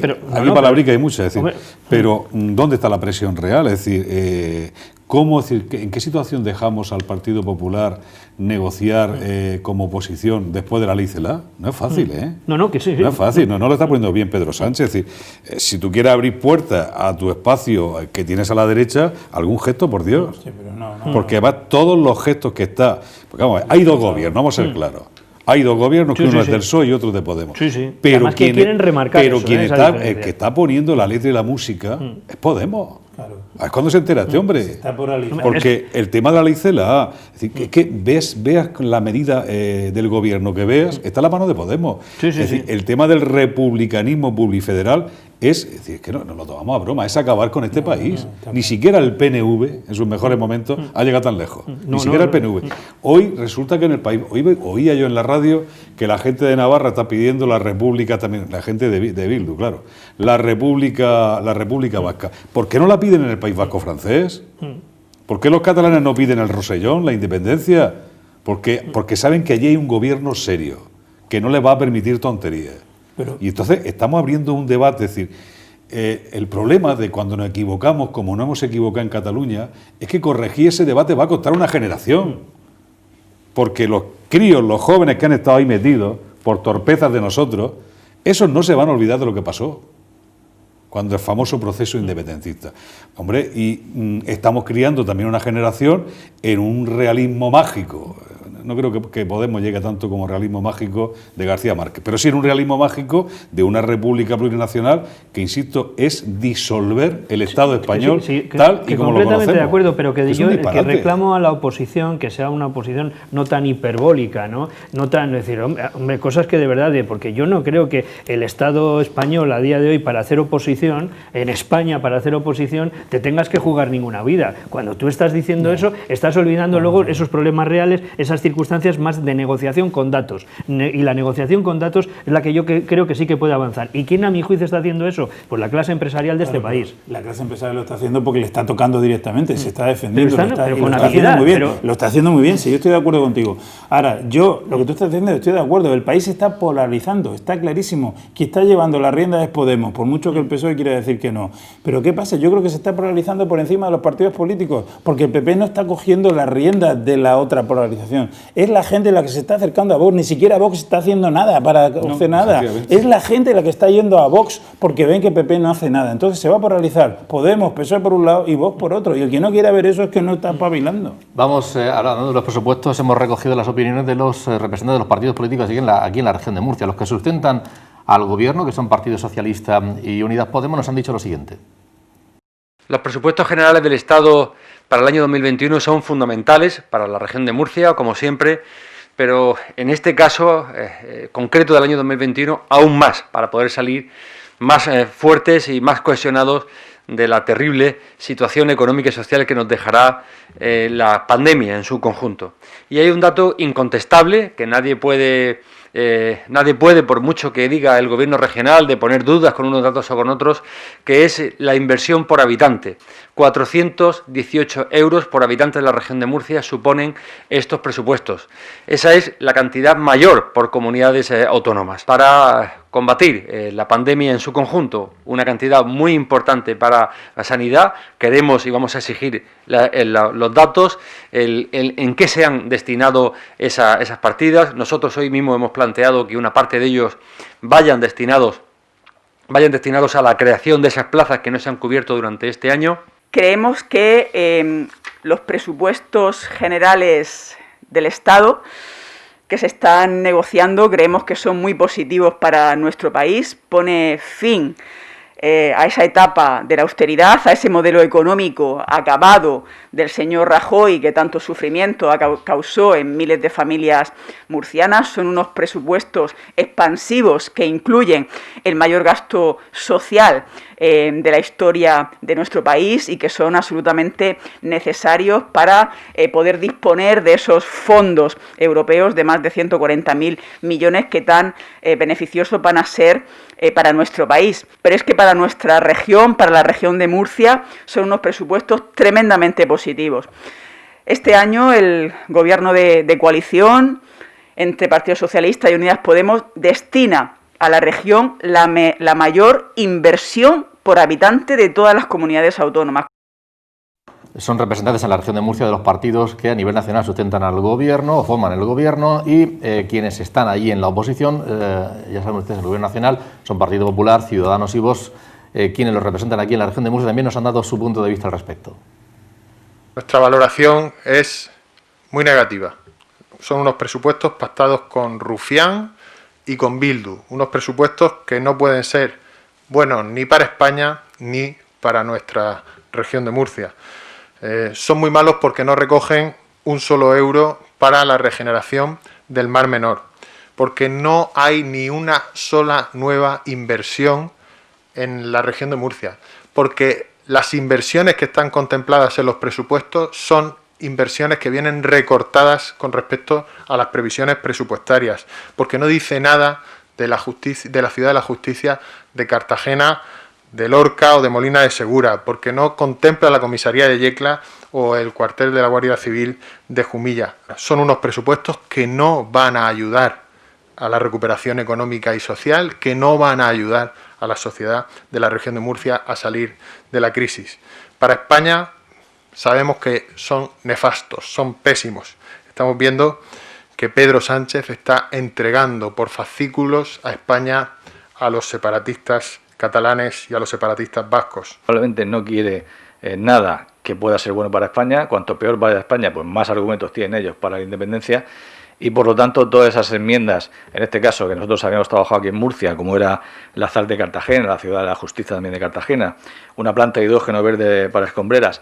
pero aquí palabrica hay mucha, es decir, pero ¿dónde está la presión real? Es decir, ¿en qué situación dejamos al Partido Popular negociar como oposición después de la ley CELA? No es fácil, ¿eh? No, que sí. No es fácil, no lo está poniendo bien Pedro Sánchez. Es decir, si tú quieres abrir puertas a tu espacio que tienes a la derecha, algún gesto, por Dios. Sí, pero no. Porque además todos los gestos que está... Porque, vamos, hay dos gobiernos, vamos a ser claros. Hay dos gobiernos, que uno es del PSOE y otro de Podemos. Sí. Pero además que quieren remarcar eso, el que está poniendo la letra y la música es Podemos. Claro. Es cuando se entera este hombre. Está por ahí. Porque el tema de la ley CELA, es decir, que veas la medida del gobierno que veas, está en la mano de Podemos. Es decir, el tema del republicanismo plurifederal es decir, que no lo tomamos a broma, es acabar con este país. Ni siquiera el PNV, en sus mejores momentos, ha llegado tan lejos. Ni siquiera el PNV. Hoy resulta que en el país, oía yo en la radio que la gente de Navarra está pidiendo la república también, la gente de Bildu, claro, la república vasca. ¿Por qué no la piden en el País Vasco francés? ¿Por qué los catalanes no piden el Rosellón, la independencia? Porque saben que allí hay un gobierno serio, que no les va a permitir tonterías. Y entonces estamos abriendo un debate, es decir, el problema de cuando nos equivocamos, como no hemos equivocado en Cataluña, es que corregir ese debate va a costar una generación. Porque los críos, los jóvenes que han estado ahí metidos por torpezas de nosotros, esos no se van a olvidar de lo que pasó cuando el famoso proceso independentista. Hombre, y estamos criando también una generación en un realismo mágico. No creo que Podemos llegue tanto como realismo mágico de García Márquez, pero sí en un realismo mágico de una república plurinacional que, insisto, es disolver el Estado español tal y como lo conocemos. Completamente de acuerdo, pero que yo que reclamo a la oposición que sea una oposición no tan hiperbólica, no tan, es decir, hombre, cosas que de verdad, porque yo no creo que el Estado español a día de hoy para hacer oposición, en España para hacer oposición, te tengas que jugar ninguna vida. Cuando tú estás diciendo eso, estás olvidando luego esos problemas reales, esas circunstancias más de negociación con datos. Y la negociación con datos es la que yo creo que sí que puede avanzar. ¿Y quién a mi juicio está haciendo eso? Pues la clase empresarial de este país. La clase empresarial lo está haciendo porque le está tocando directamente, se está defendiendo. Lo está haciendo muy bien, sí, yo estoy de acuerdo contigo. Ahora, lo que tú estás diciendo, estoy de acuerdo, el país se está polarizando, está clarísimo. Quien está llevando la rienda es Podemos, por mucho que el PSOE quiera decir que no. Pero ¿qué pasa? Yo creo que se está polarizando por encima de los partidos políticos, porque el PP no está cogiendo la rienda de la otra polarización. Es la gente la que se está acercando a Vox, ni siquiera Vox está haciendo nada para hacer nada. Es la gente la que está yendo a Vox porque ven que PP no hace nada. Entonces se va a polarizar Podemos, PSOE por un lado y Vox por otro. Y el que no quiera ver eso es que no está espabilando. Vamos, hablando de los presupuestos, hemos recogido las opiniones de los representantes de los partidos políticos aquí en la región de Murcia. Los que sustentan al gobierno, que son Partido Socialista y Unidas Podemos, nos han dicho lo siguiente. Los presupuestos generales del Estado para el año 2021 son fundamentales para la región de Murcia, como siempre, pero en este caso concreto del año 2021 aún más, para poder salir más fuertes y más cohesionados de la terrible situación económica y social que nos dejará la pandemia en su conjunto. Y hay un dato incontestable que nadie puede, por mucho que diga el gobierno regional, de poner dudas con unos datos o con otros, que es la inversión por habitante. 418 euros por habitante de la región de Murcia suponen estos presupuestos. Esa es la cantidad mayor por comunidades autónomas. Para combatir la pandemia en su conjunto, una cantidad muy importante para la sanidad. Queremos y vamos a exigir los datos, en qué se han destinado esas partidas. Nosotros hoy mismo hemos planteado que una parte de ellos vayan destinados a la creación de esas plazas que no se han cubierto durante este año. Creemos que los presupuestos generales del Estado que se están negociando, creemos que son muy positivos para nuestro país. Pone fin a esa etapa de la austeridad, a ese modelo económico acabado del señor Rajoy, que tanto sufrimiento causó en miles de familias murcianas. Son unos presupuestos expansivos que incluyen el mayor gasto social de la historia de nuestro país y que son absolutamente necesarios para poder disponer de esos fondos europeos de más de 140.000 millones que tan beneficiosos van a ser para nuestro país. Pero es que para nuestra región, para la región de Murcia, son unos presupuestos tremendamente positivos. Este año el gobierno de coalición entre Partido Socialista y Unidas Podemos destina a la región la mayor inversión por habitante de todas las comunidades autónomas. Son representantes en la región de Murcia de los partidos que a nivel nacional sustentan al gobierno o forman el gobierno, y quienes están allí en la oposición, ya saben ustedes, el gobierno nacional, son Partido Popular, Ciudadanos y Vox. Quienes los representan aquí en la región de Murcia también nos han dado su punto de vista al respecto. Nuestra valoración es muy negativa. Son unos presupuestos pactados con Rufián y con Bildu, unos presupuestos que no pueden ser buenos ni para España ni para nuestra región de Murcia. Son muy malos porque no recogen un solo euro para la regeneración del Mar Menor, porque no hay ni una sola nueva inversión en la región de Murcia, porque las inversiones que están contempladas en los presupuestos son inversiones que vienen recortadas con respecto a las previsiones presupuestarias, porque no dice nada de la justicia, de la Ciudad de la Justicia de Cartagena, de Lorca o de Molina de Segura, porque no contempla la comisaría de Yecla o el cuartel de la Guardia Civil de Jumilla. Son unos presupuestos que no van a ayudar a la recuperación económica y social, que no van a ayudar a la sociedad de la región de Murcia a salir de la crisis. Para España sabemos que son nefastos, son pésimos. Estamos viendo que Pedro Sánchez está entregando por fascículos a España a los separatistas catalanes y a los separatistas vascos. Probablemente no quiere nada que pueda ser bueno para España. Cuanto peor vaya España, pues más argumentos tienen ellos para la independencia. Y por lo tanto, todas esas enmiendas, en este caso que nosotros habíamos trabajado aquí en Murcia, como era la ZAL de Cartagena, la Ciudad de la Justicia también de Cartagena, una planta de hidrógeno verde para escombreras,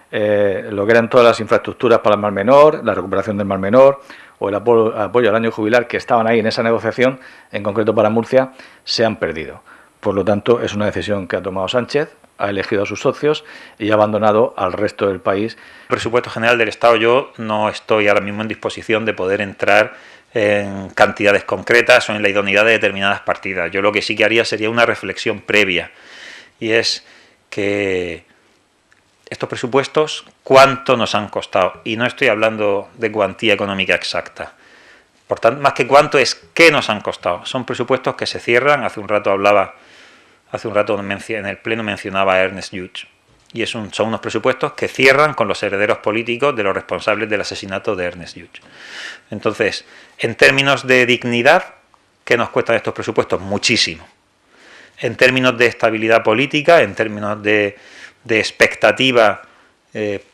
lo que eran todas las infraestructuras para el Mar Menor, la recuperación del Mar Menor o el apoyo al año jubilar, que estaban ahí en esa negociación, en concreto para Murcia, se han perdido. Por lo tanto, es una decisión que ha tomado Sánchez, ha elegido a sus socios y ha abandonado al resto del país. El presupuesto general del Estado, yo no estoy ahora mismo en disposición de poder entrar en cantidades concretas o en la idoneidad de determinadas partidas. Yo lo que sí que haría sería una reflexión previa, y es que estos presupuestos, ¿cuánto nos han costado? Y no estoy hablando de cuantía económica exacta. Por tanto, más que cuánto, es qué nos han costado. Son presupuestos que se cierran. Hace un rato en el Pleno mencionaba a Ernest Lluch. Y son unos presupuestos que cierran con los herederos políticos de los responsables del asesinato de Ernest Lluch. Entonces, en términos de dignidad, ¿qué nos cuestan estos presupuestos? Muchísimo. En términos de estabilidad política, en términos de expectativa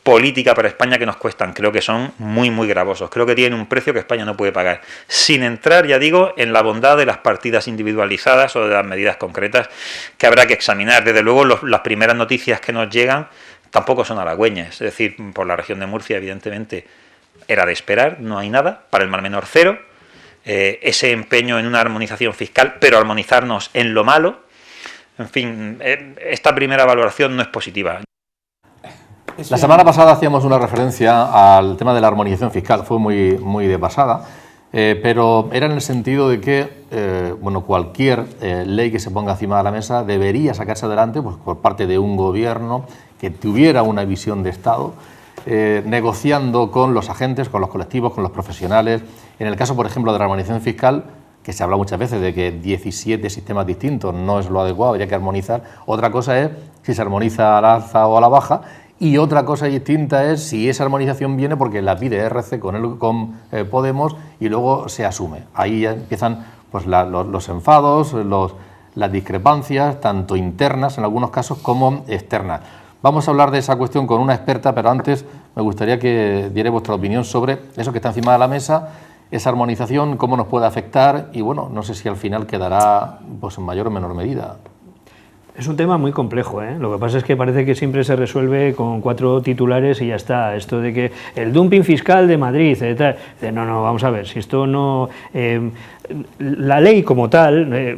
política para España, que nos cuestan, creo que son muy, muy gravosos. Creo que tienen un precio que España no puede pagar. Sin entrar, ya digo, en la bondad de las partidas individualizadas o de las medidas concretas que habrá que examinar. Desde luego, las primeras noticias que nos llegan tampoco son halagüeñas. Es decir, por la región de Murcia, evidentemente, era de esperar, no hay nada. Para el Mar Menor, cero. Ese empeño en una armonización fiscal, pero armonizarnos en lo malo. En fin, esta primera valoración no es positiva. La semana pasada hacíamos una referencia al tema de la armonización fiscal, fue muy de pasada, pero era en el sentido de que cualquier ley que se ponga encima de la mesa debería sacarse adelante pues, por parte de un gobierno que tuviera una visión de Estado, negociando con los agentes, con los colectivos, con los profesionales. En el caso, por ejemplo, de la armonización fiscal, que se habla muchas veces de que 17 sistemas distintos no es lo adecuado, habría que armonizar. Otra cosa es si se armoniza al alza o a la baja, y otra cosa distinta es si esa armonización viene porque la pide RC con Podemos y luego se asume. Ahí ya empiezan pues, los enfados, las discrepancias, tanto internas en algunos casos como externas. Vamos a hablar de esa cuestión con una experta, pero antes me gustaría que diera vuestra opinión sobre eso que está encima de la mesa, esa armonización, cómo nos puede afectar y, bueno, no sé si al final quedará pues, en mayor o menor medida. Es un tema muy complejo, ¿eh? Lo que pasa es que parece que siempre se resuelve con 4 titulares y ya está. Esto de que el dumping fiscal de Madrid, tal. No, vamos a ver, si esto no... la ley como tal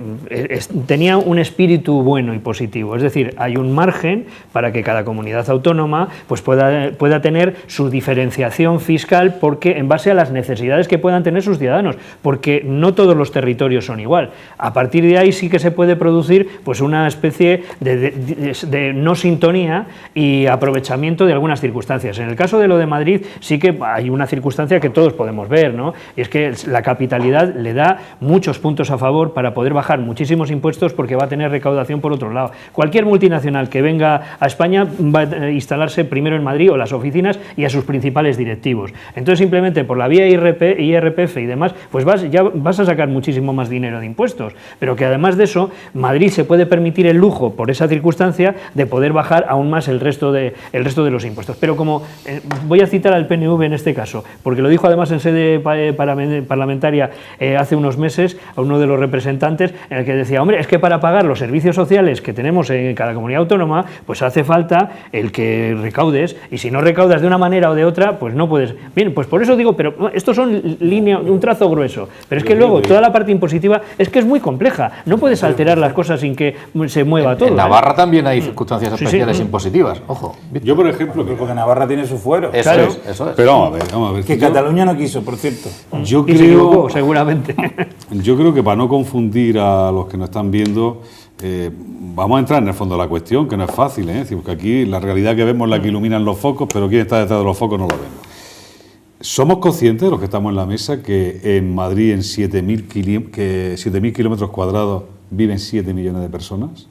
tenía un espíritu bueno y positivo, es decir, hay un margen para que cada comunidad autónoma pues pueda tener su diferenciación fiscal porque en base a las necesidades que puedan tener sus ciudadanos, porque no todos los territorios son igual. A partir de ahí sí que se puede producir pues una especie de no sintonía y aprovechamiento de algunas circunstancias. En el caso de lo de Madrid sí que hay una circunstancia que todos podemos ver, ¿no? Y es que la capitalidad le da muchos puntos a favor para poder bajar muchísimos impuestos porque va a tener recaudación por otro lado. Cualquier multinacional que venga a España va a instalarse primero en Madrid o las oficinas y a sus principales directivos. Entonces simplemente por la vía IRPF y demás, pues ya vas a sacar muchísimo más dinero de impuestos, pero que además de eso, Madrid se puede permitir el lujo por esa circunstancia de poder bajar aún más el resto de los impuestos. Pero como voy a citar al PNV en este caso, porque lo dijo además en sede parlamentaria hace unos meses a uno de los representantes, en el que decía, hombre, es que para pagar los servicios sociales que tenemos en cada comunidad autónoma, pues hace falta el que recaudes, y si no recaudas de una manera o de otra, pues no puedes. Bien, pues por eso digo, pero estos son un trazo grueso, pero es que luego toda la parte impositiva es que es muy compleja, no puedes alterar las cosas sin que se mueva todo. En Navarra también hay circunstancias especiales impositivas, ojo. Yo, por ejemplo... Porque Navarra tiene su fuero. Eso es. Pero vamos a ver. Que Cataluña no quiso, por cierto. Yo creo, se equivocó, seguramente. Yo creo que para no confundir a los que nos están viendo, vamos a entrar en el fondo de la cuestión, que no es fácil, ¿eh? Porque aquí la realidad que vemos es la que iluminan los focos, pero quién está detrás de los focos no lo vemos. ¿Somos conscientes, de los que estamos en la mesa, que en Madrid, en 7.000 kilómetros cuadrados, viven 7 millones de personas?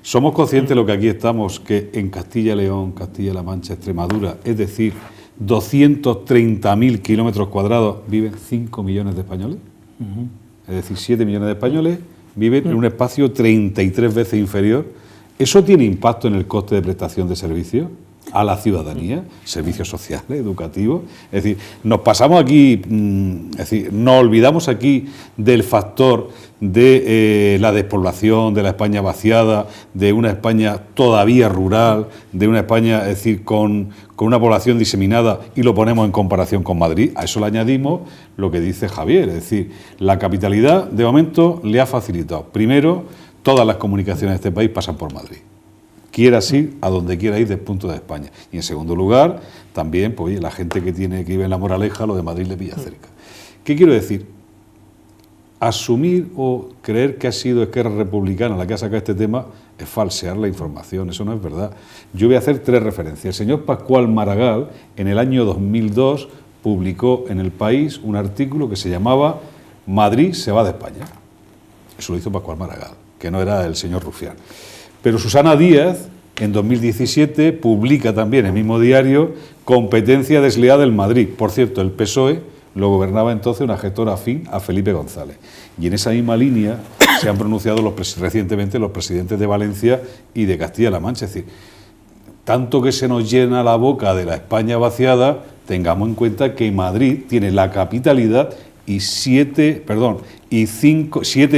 ¿Somos conscientes de lo que aquí estamos, que en Castilla y León, Castilla-La Mancha, Extremadura, es decir, 230.000 kilómetros cuadrados, viven 5 millones de españoles? Es decir, 7 millones de españoles viven en un espacio 33 veces inferior. ¿Eso tiene impacto en el coste de prestación de servicios a la ciudadanía, servicios sociales, educativos? Es decir, nos pasamos aquí, nos olvidamos aquí del factor de la despoblación, de la España vaciada, de una España todavía rural, de una España, es decir, con una población diseminada, y lo ponemos en comparación con Madrid. A eso le añadimos lo que dice Javier, es decir, la capitalidad de momento le ha facilitado. Primero, todas las comunicaciones de este país pasan por Madrid. Quieras ir a donde quiera ir del punto de España. Y en segundo lugar, también, pues la gente que vive en La Moraleja, lo de Madrid le pilla cerca. ¿Qué quiero decir? Asumir o creer que ha sido Esquerra Republicana la que ha sacado este tema es falsear la información, eso no es verdad. Yo voy a hacer 3 referencias. El señor Pascual Maragall, en el año 2002, publicó en El País un artículo que se llamaba Madrid se va de España. Eso lo hizo Pascual Maragall, que no era el señor Rufián. Pero Susana Díaz, en 2017, publica también en el mismo diario Competencia desleal del Madrid. Por cierto, el PSOE lo gobernaba entonces una gestora afín a Felipe González. Y en esa misma línea se han pronunciado recientemente los presidentes de Valencia y de Castilla-La Mancha. Es decir, tanto que se nos llena la boca de la España vaciada, tengamos en cuenta que Madrid tiene la capitalidad y 7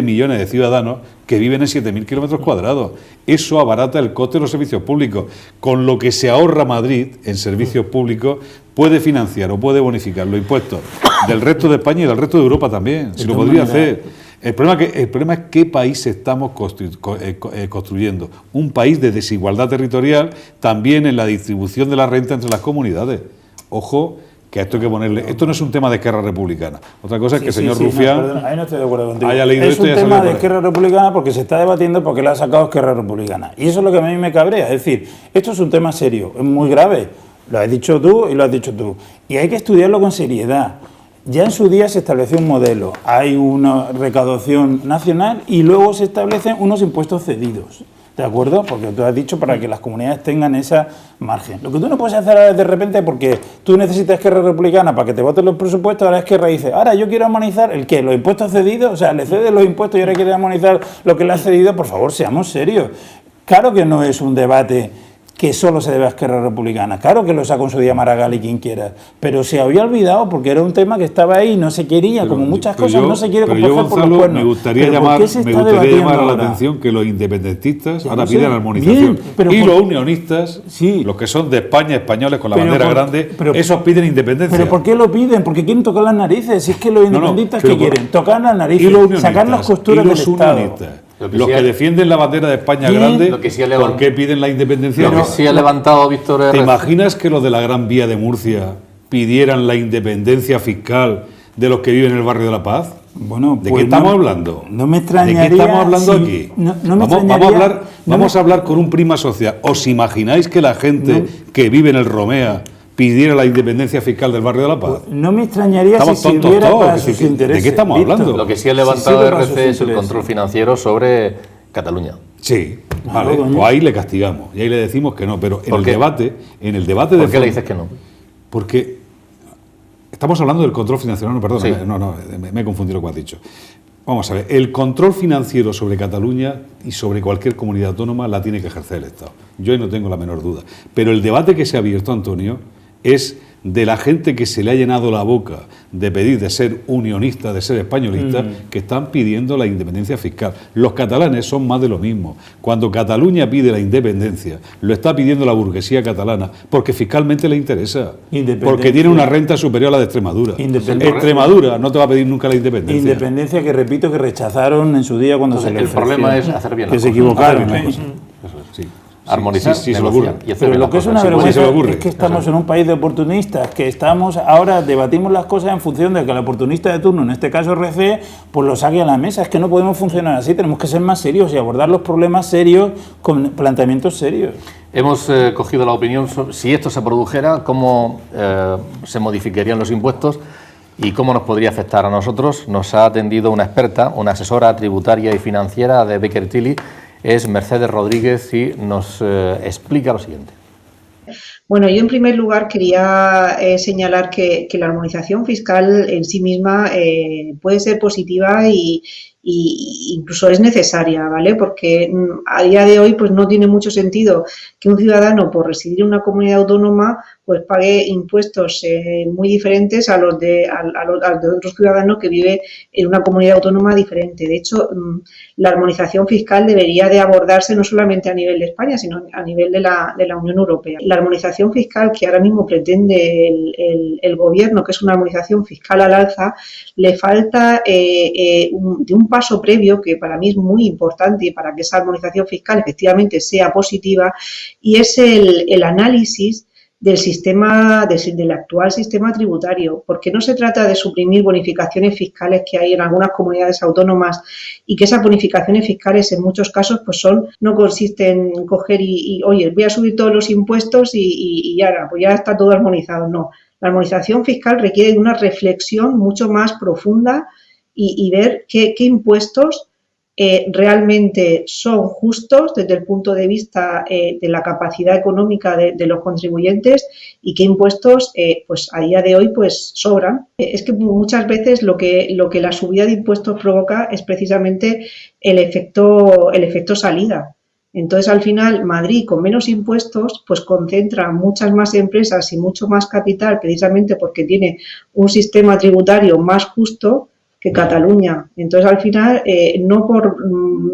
millones de ciudadanos que viven en 7.000 kilómetros cuadrados. Eso abarata el coste de los servicios públicos. Con lo que se ahorra Madrid en servicios públicos, puede financiar o puede bonificar los impuestos del resto de España y del resto de Europa también. Si lo podría hacer. El problema es qué país estamos construyendo. Un país de desigualdad territorial, también en la distribución de la renta entre las comunidades. Ojo, que esto hay que ponerle... Esto no es un tema de Esquerra Republicana. Otra cosa es que el señor Rufián... No, ahí no estoy de acuerdo contigo. Haya leído es esto y un tema de Esquerra Republicana porque se está debatiendo porque le ha sacado Esquerra Republicana. Y eso es lo que a mí me cabrea. Es decir, esto es un tema serio, es muy grave. Lo has dicho tú y lo has dicho tú. Y hay que estudiarlo con seriedad. Ya en su día se estableció un modelo, hay una recaudación nacional y luego se establecen unos impuestos cedidos, ¿de acuerdo? Porque tú has dicho para que las comunidades tengan esa margen. Lo que tú no puedes hacer ahora de repente, porque tú necesitas Esquerra Republicana para que te voten los presupuestos, ahora Esquerra dice, ahora yo quiero armonizar, ¿el qué? ¿Los impuestos cedidos? O sea, le cede los impuestos y ahora quiere armonizar lo que le ha cedido. Por favor, seamos serios. Claro que no es un debate que solo se debe a Esquerra Republicana. Claro que lo sacó en su día Maragall y quien quiera, pero se había olvidado porque era un tema que estaba ahí y no se quería, pero, como muchas cosas no se quiere coger por los cuernos. Me gustaría llamar a la atención que los independentistas ahora piden armonización. Y los unionistas, los que son de España, españoles con la bandera grande, esos piden independencia. ¿Pero por qué lo piden? Porque quieren tocar las narices. Si es que los independentistas ¿qué quieren? Tocar las narices, sacar las costuras del Estado. Los que defienden la bandera de España grande, ¿por qué piden la independencia? Lo que sí ha levantado Víctor R. ¿Te imaginas que los de la Gran Vía de Murcia pidieran la independencia fiscal de los que viven en el barrio de La Paz? Bueno, ¿de qué estamos hablando? No me extrañaría. ¿De qué estamos hablando aquí? Vamos a hablar con un prima social. ¿Os imagináis que la gente que vive en el Romea pidiera la independencia fiscal del barrio de La Paz? No me extrañaría si sirviera para sus intereses. ¿De qué estamos hablando? Lo que sí ha levantado RC es el control financiero sobre Cataluña. Sí, vale, o ahí le castigamos y ahí le decimos que no, pero en el debate ¿Por qué le dices que no? Porque estamos hablando del control financiero, me he confundido lo que has dicho. Vamos a ver, el control financiero sobre Cataluña y sobre cualquier comunidad autónoma la tiene que ejercer el Estado. Yo ahí no tengo la menor duda. Pero el debate que se ha abierto, Antonio, es de la gente que se le ha llenado la boca de pedir, de ser unionista, de ser españolista, que están pidiendo la independencia fiscal. Los catalanes son más de lo mismo. Cuando Cataluña pide la independencia, lo está pidiendo la burguesía catalana porque fiscalmente le interesa. Porque tiene una renta superior a la de Extremadura. Extremadura no te va a pedir nunca la independencia. Independencia que, repito, que rechazaron en su día cuando se le ofreció. El problema es hacer bien que se equivocaron. Armonizar, negociar. Pero lo que es una vergüenza es que estamos en un país de oportunistas, que estamos ahora debatimos las cosas en función de que el oportunista de turno, en este caso RC, pues lo saque a la mesa. Es que no podemos funcionar así, tenemos que ser más serios y abordar los problemas serios con planteamientos serios. Hemos cogido la opinión sobre si esto se produjera, cómo se modificarían los impuestos y cómo nos podría afectar a nosotros. Nos ha atendido una experta, una asesora tributaria y financiera de Baker Tilly, es Mercedes Rodríguez y nos explica lo siguiente. Bueno, yo en primer lugar quería señalar que la armonización fiscal en sí misma puede ser positiva y incluso es necesaria, ¿vale? Porque a día de hoy pues no tiene mucho sentido que un ciudadano por residir en una comunidad autónoma pues pague impuestos muy diferentes a los de otros ciudadanos que viven en una comunidad autónoma diferente. De hecho, la armonización fiscal debería de abordarse no solamente a nivel de España, sino a nivel de la Unión Europea. La armonización fiscal que ahora mismo pretende el Gobierno, que es una armonización fiscal al alza, le falta de un paso previo que para mí es muy importante para que esa armonización fiscal efectivamente sea positiva, y es el análisis del sistema, del actual sistema tributario, porque no se trata de suprimir bonificaciones fiscales que hay en algunas comunidades autónomas y que esas bonificaciones fiscales en muchos casos pues no consisten en coger y oye, voy a subir todos los impuestos y ahora pues ya está todo armonizado. No, la armonización fiscal requiere de una reflexión mucho más profunda y ver qué impuestos realmente son justos desde el punto de vista de la capacidad económica de los contribuyentes y qué impuestos pues a día de hoy pues sobran. Es que muchas veces lo que la subida de impuestos provoca es precisamente el efecto salida. Entonces, al final, Madrid, con menos impuestos, pues concentra muchas más empresas y mucho más capital, precisamente porque tiene un sistema tributario más justo que Cataluña. Entonces, al final, no por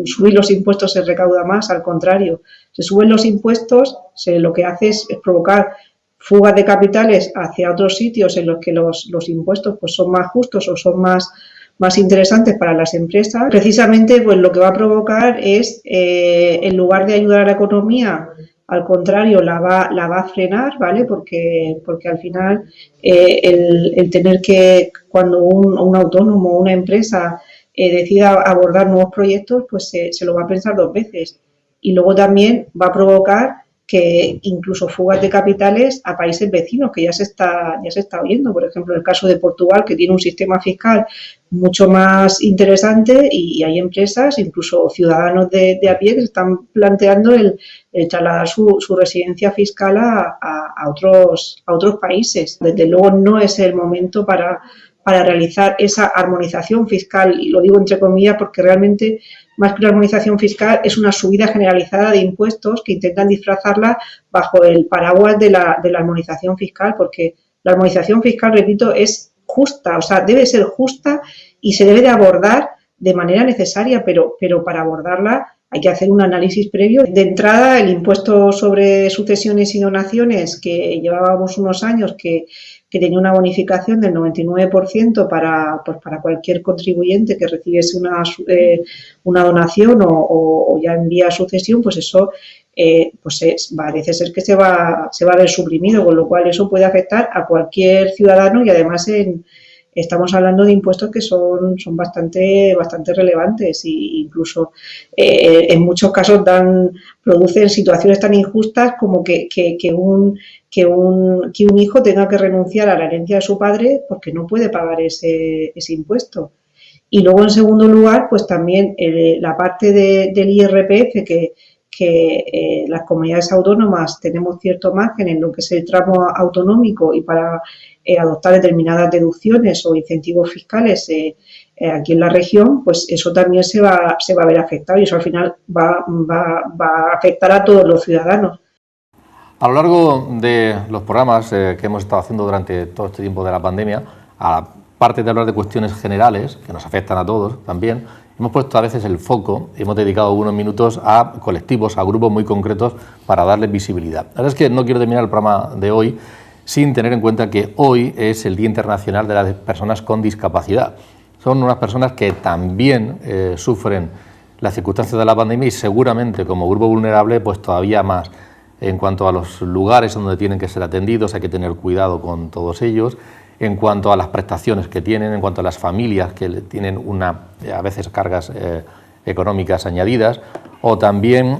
subir los impuestos se recauda más, al contrario, se suben los impuestos, lo que hace es provocar fugas de capitales hacia otros sitios en los que los impuestos pues son más justos o son más interesantes para las empresas. Precisamente, pues lo que va a provocar es, en lugar de ayudar a la economía, al contrario, la va a frenar, ¿vale? Porque al final el tener que, cuando un autónomo o una empresa decida abordar nuevos proyectos, pues se lo va a pensar dos veces. Y luego también va a provocar que incluso fugas de capitales a países vecinos, que ya se está oyendo. Por ejemplo, el caso de Portugal, que tiene un sistema fiscal mucho más interesante y hay empresas, incluso ciudadanos de a pie, que están planteando el trasladar su residencia fiscal a otros países. Desde luego no es el momento para realizar esa armonización fiscal, y lo digo entre comillas porque realmente más que una armonización fiscal es una subida generalizada de impuestos que intentan disfrazarla bajo el paraguas de la armonización fiscal, porque la armonización fiscal, repito, es justa, o sea, debe ser justa y se debe de abordar de manera necesaria, pero para abordarla hay que hacer un análisis previo. De entrada, el impuesto sobre sucesiones y donaciones, que llevábamos unos años que tenía una bonificación del 99% para cualquier contribuyente que recibiese una donación o ya envía sucesión, pues eso parece ser que se va a ver suprimido, con lo cual eso puede afectar a cualquier ciudadano y además estamos hablando de impuestos que son bastante relevantes e incluso en muchos casos producen situaciones tan injustas como que un hijo tenga que renunciar a la herencia de su padre porque no puede pagar ese impuesto. Y luego, en segundo lugar, pues también la parte del IRPF que las comunidades autónomas tenemos cierto margen en lo que es el tramo autonómico y para adoptar determinadas deducciones o incentivos fiscales aquí en la región, pues eso también se va a ver afectado y eso al final va a afectar a todos los ciudadanos. A lo largo de los programas que hemos estado haciendo durante todo este tiempo de la pandemia, aparte de hablar de cuestiones generales que nos afectan a todos también, hemos puesto a veces el foco, hemos dedicado unos minutos a colectivos, a grupos muy concretos para darles visibilidad. La verdad es que no quiero terminar el programa de hoy sin tener en cuenta que hoy es el Día Internacional de las Personas con Discapacidad. Son unas personas que también sufren las circunstancias de la pandemia y seguramente como grupo vulnerable pues todavía más. En cuanto a los lugares donde tienen que ser atendidos, hay que tener cuidado con todos ellos. En cuanto a las prestaciones que tienen, en cuanto a las familias que tienen a veces cargas económicas añadidas, o también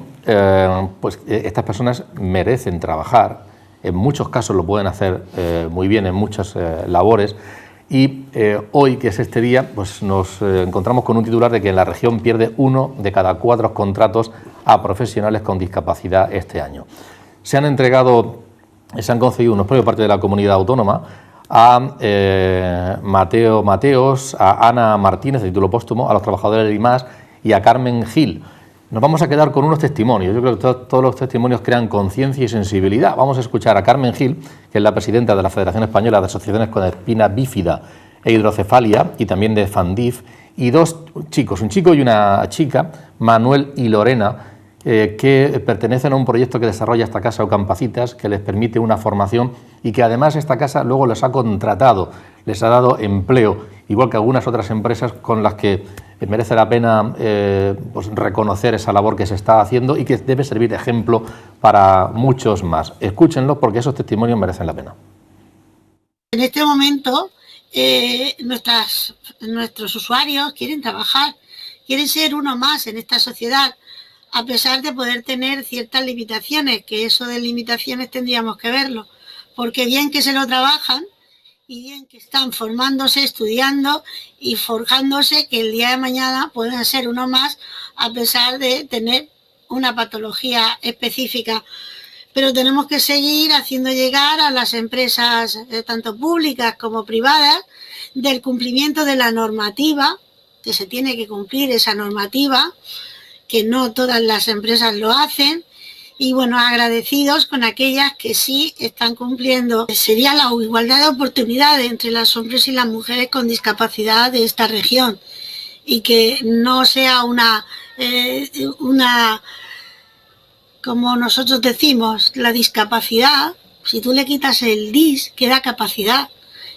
pues estas personas merecen trabajar, en muchos casos lo pueden hacer muy bien en muchas labores, y hoy, que es este día, pues nos encontramos con un titular de que en la región pierde 1 de cada 4 contratos a profesionales con discapacidad este año. Se han concedido unos premios por parte de la comunidad autónoma a Mateo Mateos, a Ana Martínez, de título póstumo, a los trabajadores del IMAS y a Carmen Gil. Nos vamos a quedar con unos testimonios. Yo creo que todos los testimonios crean conciencia y sensibilidad. Vamos a escuchar a Carmen Gil, que es la presidenta de la Federación Española de Asociaciones con Espina Bífida e Hidrocefalia y también de FANDIF, y 2 chicos, un chico y una chica, Manuel y Lorena, que pertenecen a un proyecto que desarrolla esta casa Ocampacitas, que les permite una formación y que además esta casa luego les ha contratado, les ha dado empleo, igual que algunas otras empresas con las que merece la pena pues reconocer esa labor que se está haciendo y que debe servir de ejemplo para muchos más. Escúchenlo porque esos testimonios merecen la pena. En este momento nuestros usuarios quieren trabajar, quieren ser uno más en esta sociedad, a pesar de poder tener ciertas limitaciones, que eso de limitaciones tendríamos que verlo, porque bien que se lo trabajan y bien que están formándose, estudiando y forjándose, que el día de mañana pueden ser uno más a pesar de tener una patología específica. Pero tenemos que seguir haciendo llegar a las empresas, tanto públicas como privadas, del cumplimiento de la normativa, que se tiene que cumplir esa normativa, que no todas las empresas lo hacen, y bueno, agradecidos con aquellas que sí están cumpliendo. Sería la igualdad de oportunidades entre los hombres y las mujeres con discapacidad de esta región, y que no sea una como nosotros decimos, la discapacidad, si tú le quitas el dis, queda capacidad,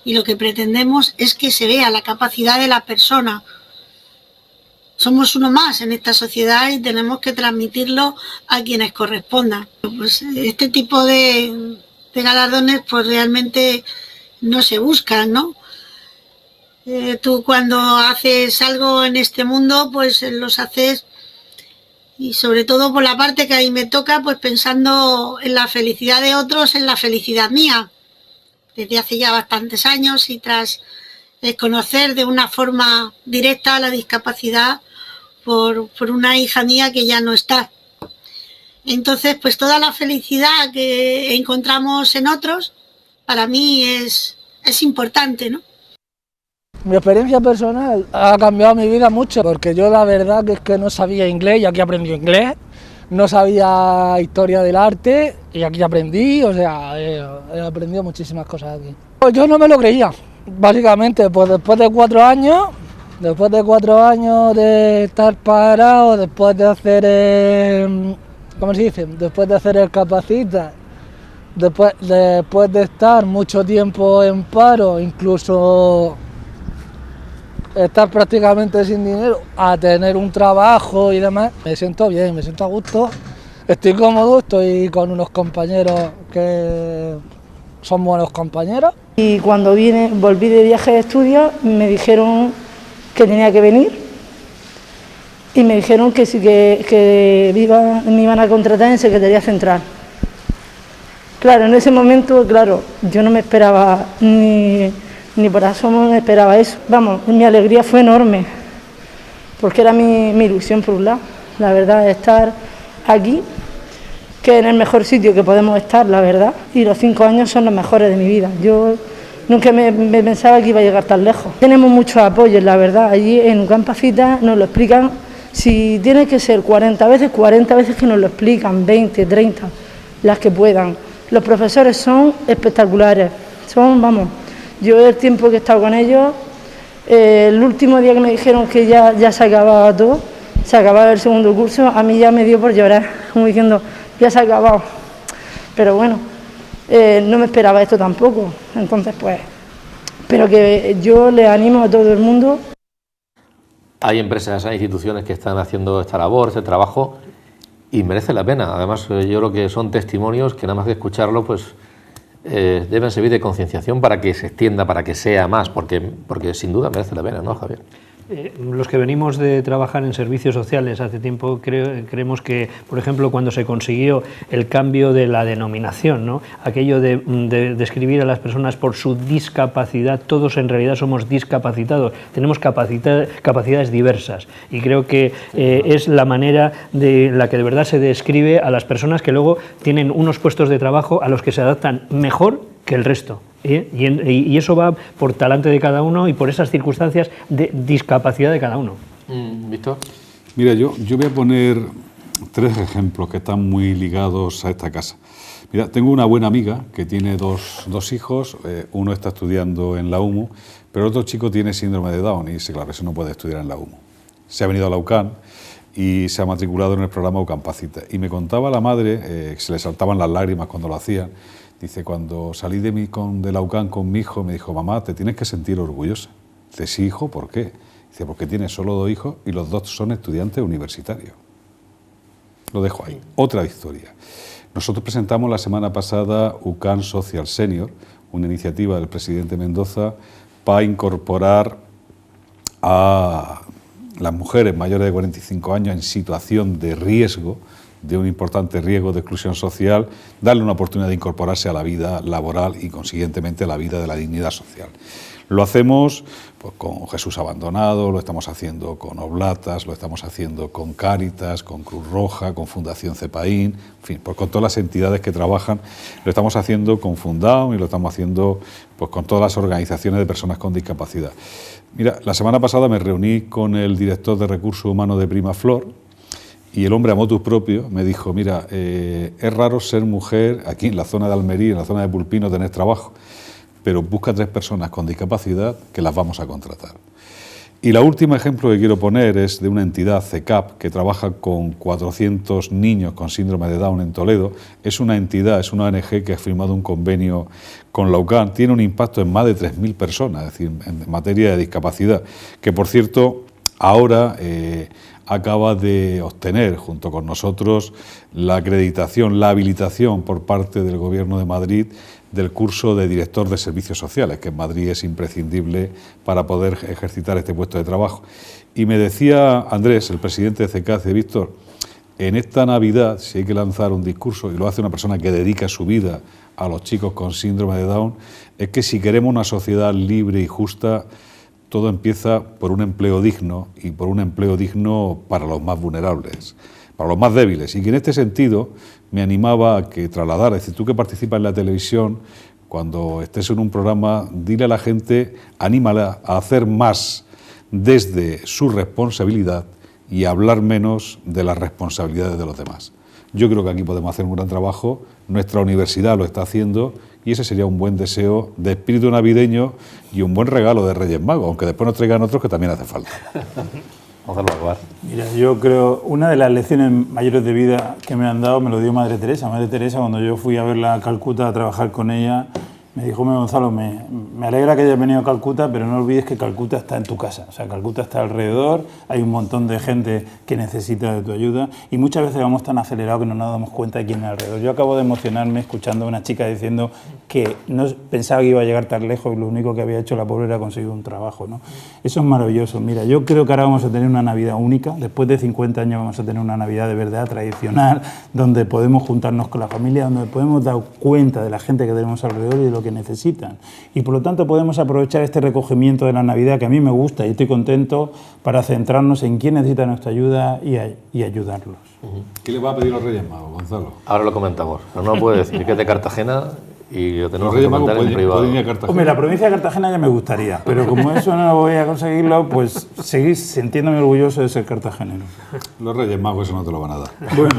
y lo que pretendemos es que se vea la capacidad de la persona. Somos uno más en esta sociedad y tenemos que transmitirlo a quienes correspondan. Pues este tipo de galardones pues realmente no se buscan, ¿no? Tú cuando haces algo en este mundo pues los haces Y sobre todo por la parte que a mí me toca, pues pensando en la felicidad de otros, en la felicidad mía. Desde hace ya bastantes años y tras conocer de una forma directa la discapacidad por una hija mía que ya no está. Entonces, pues toda la felicidad que encontramos en otros, para mí es importante, ¿no? Mi experiencia personal ha cambiado mi vida mucho, porque yo la verdad que es que no sabía inglés y aquí aprendí inglés, no sabía historia del arte y aquí aprendí, o sea, he aprendido muchísimas cosas aquí. Yo no me lo creía, básicamente, pues después de 4 años de estar parado, después de hacer, ¿cómo se dice? Después de hacer el capacita, después de estar mucho tiempo en paro, incluso estar prácticamente sin dinero, a tener un trabajo y demás, me siento bien, me siento a gusto, estoy cómodo, estoy con unos compañeros que son buenos compañeros. Y cuando volví de viaje de estudios, me dijeron que tenía que venir y me dijeron que sí que me iban a contratar en Secretaría Central. Claro, en ese momento, claro, yo no me esperaba ni por asomo me esperaba eso. Vamos, mi alegría fue enorme, porque era mi ilusión por un lado, la verdad, estar aquí, que en el mejor sitio que podemos estar, la verdad, y los 5 años son los mejores de mi vida. Yo nunca me pensaba que iba a llegar tan lejos. Tenemos muchos apoyos, la verdad, allí en Ucapacita nos lo explican, si tiene que ser 40 veces que nos lo explican, 20, 30, las que puedan. Los profesores son espectaculares, vamos, yo el tiempo que he estado con ellos, el último día que me dijeron que ya se acababa todo, se acababa el segundo curso, a mí ya me dio por llorar, como diciendo, ya se ha acabado. Pero bueno, no me esperaba esto tampoco, entonces pues, pero que yo le animo a todo el mundo. Hay empresas, hay instituciones que están haciendo esta labor, este trabajo, y merece la pena. Además, yo creo que son testimonios que nada más de escucharlo, pues deben servir de concienciación para que se extienda, para que sea más, porque sin duda merece la pena, ¿no, Javier? Los que venimos de trabajar en servicios sociales hace tiempo creemos que, por ejemplo, cuando se consiguió el cambio de la denominación, ¿no? Aquello de describir a las personas por su discapacidad, todos en realidad somos discapacitados, tenemos capacidades diversas, y creo que es la manera de la que de verdad se describe a las personas que luego tienen unos puestos de trabajo a los que se adaptan mejor que el resto. Y eso va por talante de cada uno y por esas circunstancias de discapacidad de cada uno. ¿Víctor? Mira, yo voy a poner 3 ejemplos que están muy ligados a esta casa. Mira, tengo una buena amiga que tiene dos hijos, uno está estudiando en la UMU, pero el otro chico tiene síndrome de Down y dice, claro, eso no puede estudiar en la UMU. Se ha venido a la UCAN y se ha matriculado en el programa Ucapacita. Y me contaba la madre, que se le saltaban las lágrimas cuando lo hacían. Dice, cuando salí de la UCAN con mi hijo, me dijo, mamá, te tienes que sentir orgullosa. Dice, sí, hijo, ¿por qué? Dice, porque tienes solo 2 hijos y los 2 son estudiantes universitarios. Lo dejo ahí. Otra historia. Nosotros presentamos la semana pasada UCAN Social Senior, una iniciativa del presidente Mendoza para incorporar a las mujeres mayores de 45 años en situación de riesgo, de un importante riesgo de exclusión social, darle una oportunidad de incorporarse a la vida laboral y, consiguientemente, a la vida de la dignidad social. Lo hacemos pues, con Jesús Abandonado, lo estamos haciendo con Oblatas, lo estamos haciendo con Cáritas, con Cruz Roja, con Fundación Cepaín, en fin, pues con todas las entidades que trabajan. Lo estamos haciendo con Fundaum y lo estamos haciendo pues, con todas las organizaciones de personas con discapacidad. Mira, la semana pasada me reuní con el director de Recursos Humanos de Primaflor, y el hombre a motu propio me dijo, mira, es raro ser mujer aquí en la zona de Almería, en la zona de Pulpino, tener trabajo, pero busca 3 personas con discapacidad que las vamos a contratar. Y el último ejemplo que quiero poner es de una entidad, CECAP, que trabaja con 400 niños con síndrome de Down en Toledo. Es una entidad, es una ONG que ha firmado un convenio con la UCAN. Tiene un impacto en más de 3.000 personas, es decir, en materia de discapacidad, que por cierto, ahora acaba de obtener, junto con nosotros, la acreditación, la habilitación por parte del Gobierno de Madrid del curso de director de servicios sociales, que en Madrid es imprescindible para poder ejercitar este puesto de trabajo. Y me decía Andrés, el presidente de CECAC, Víctor, en esta Navidad, si hay que lanzar un discurso, y lo hace una persona que dedica su vida a los chicos con síndrome de Down, es que si queremos una sociedad libre y justa, todo empieza por un empleo digno, y por un empleo digno para los más vulnerables, para los más débiles. Y que en este sentido me animaba a que trasladara, es decir, tú que participas en la televisión, cuando estés en un programa, dile a la gente, anímala a hacer más desde su responsabilidad y hablar menos de las responsabilidades de los demás. Yo creo que aquí podemos hacer un gran trabajo, nuestra universidad lo está haciendo, y ese sería un buen deseo de espíritu navideño y un buen regalo de Reyes Magos, aunque después nos traigan otros que también hace falta. Gonzalo Aguar. Mira, yo creo, una de las lecciones mayores de vida que me han dado me lo dio Madre Teresa. Madre Teresa, cuando yo fui a verla a Calcuta a trabajar con ella, me dijo, Gonzalo, me alegra que hayas venido a Calcuta, pero no olvides que Calcuta está en tu casa. O sea, Calcuta está alrededor, hay un montón de gente que necesita de tu ayuda y muchas veces vamos tan acelerados que no nos damos cuenta de quién es alrededor. Yo acabo de emocionarme escuchando a una chica diciendo que no pensaba que iba a llegar tan lejos y lo único que había hecho la pobre era conseguir un trabajo, ¿no? Eso es maravilloso. Mira, yo creo que ahora vamos a tener una Navidad única. Después de 50 años vamos a tener una Navidad de verdad tradicional, donde podemos juntarnos con la familia, donde podemos dar cuenta de la gente que tenemos alrededor y de lo que necesitan. Y por lo tanto podemos aprovechar este recogimiento de la Navidad, que a mí me gusta y estoy contento, para centrarnos en quién necesita nuestra ayuda y ayudarlos. ¿Qué le va a pedir los Reyes Magos, Gonzalo? Ahora lo comentamos. No puede decir que es de Cartagena y lo tenemos Los que Reyes comentar Magos en privado. pueden ir a Cartagena. Hombre, la provincia de Cartagena ya me gustaría, pero como eso no voy a conseguirlo, pues seguir sintiéndome orgulloso de ser cartagenero. Los Reyes Magos eso no te lo van a dar. Bueno,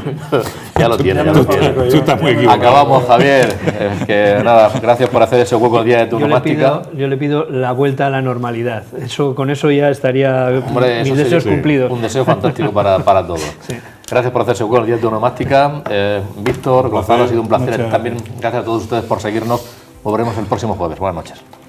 Ya lo tiene, ya lo tiene. Tú estás muy equivocado. Acabamos, Javier. Que nada, gracias por hacer ese hueco el día de tu onomástica. Yo le pido la vuelta a la normalidad. Con eso ya estaría Hombre, mis eso deseos sería cumplidos. un deseo fantástico para todos. Sí. Gracias por hacerse hueco el día de tu onomástica. Víctor, Gonzalo, ha sido un placer. Muchas También gracias a todos ustedes por seguirnos. Volveremos el próximo jueves. Buenas noches.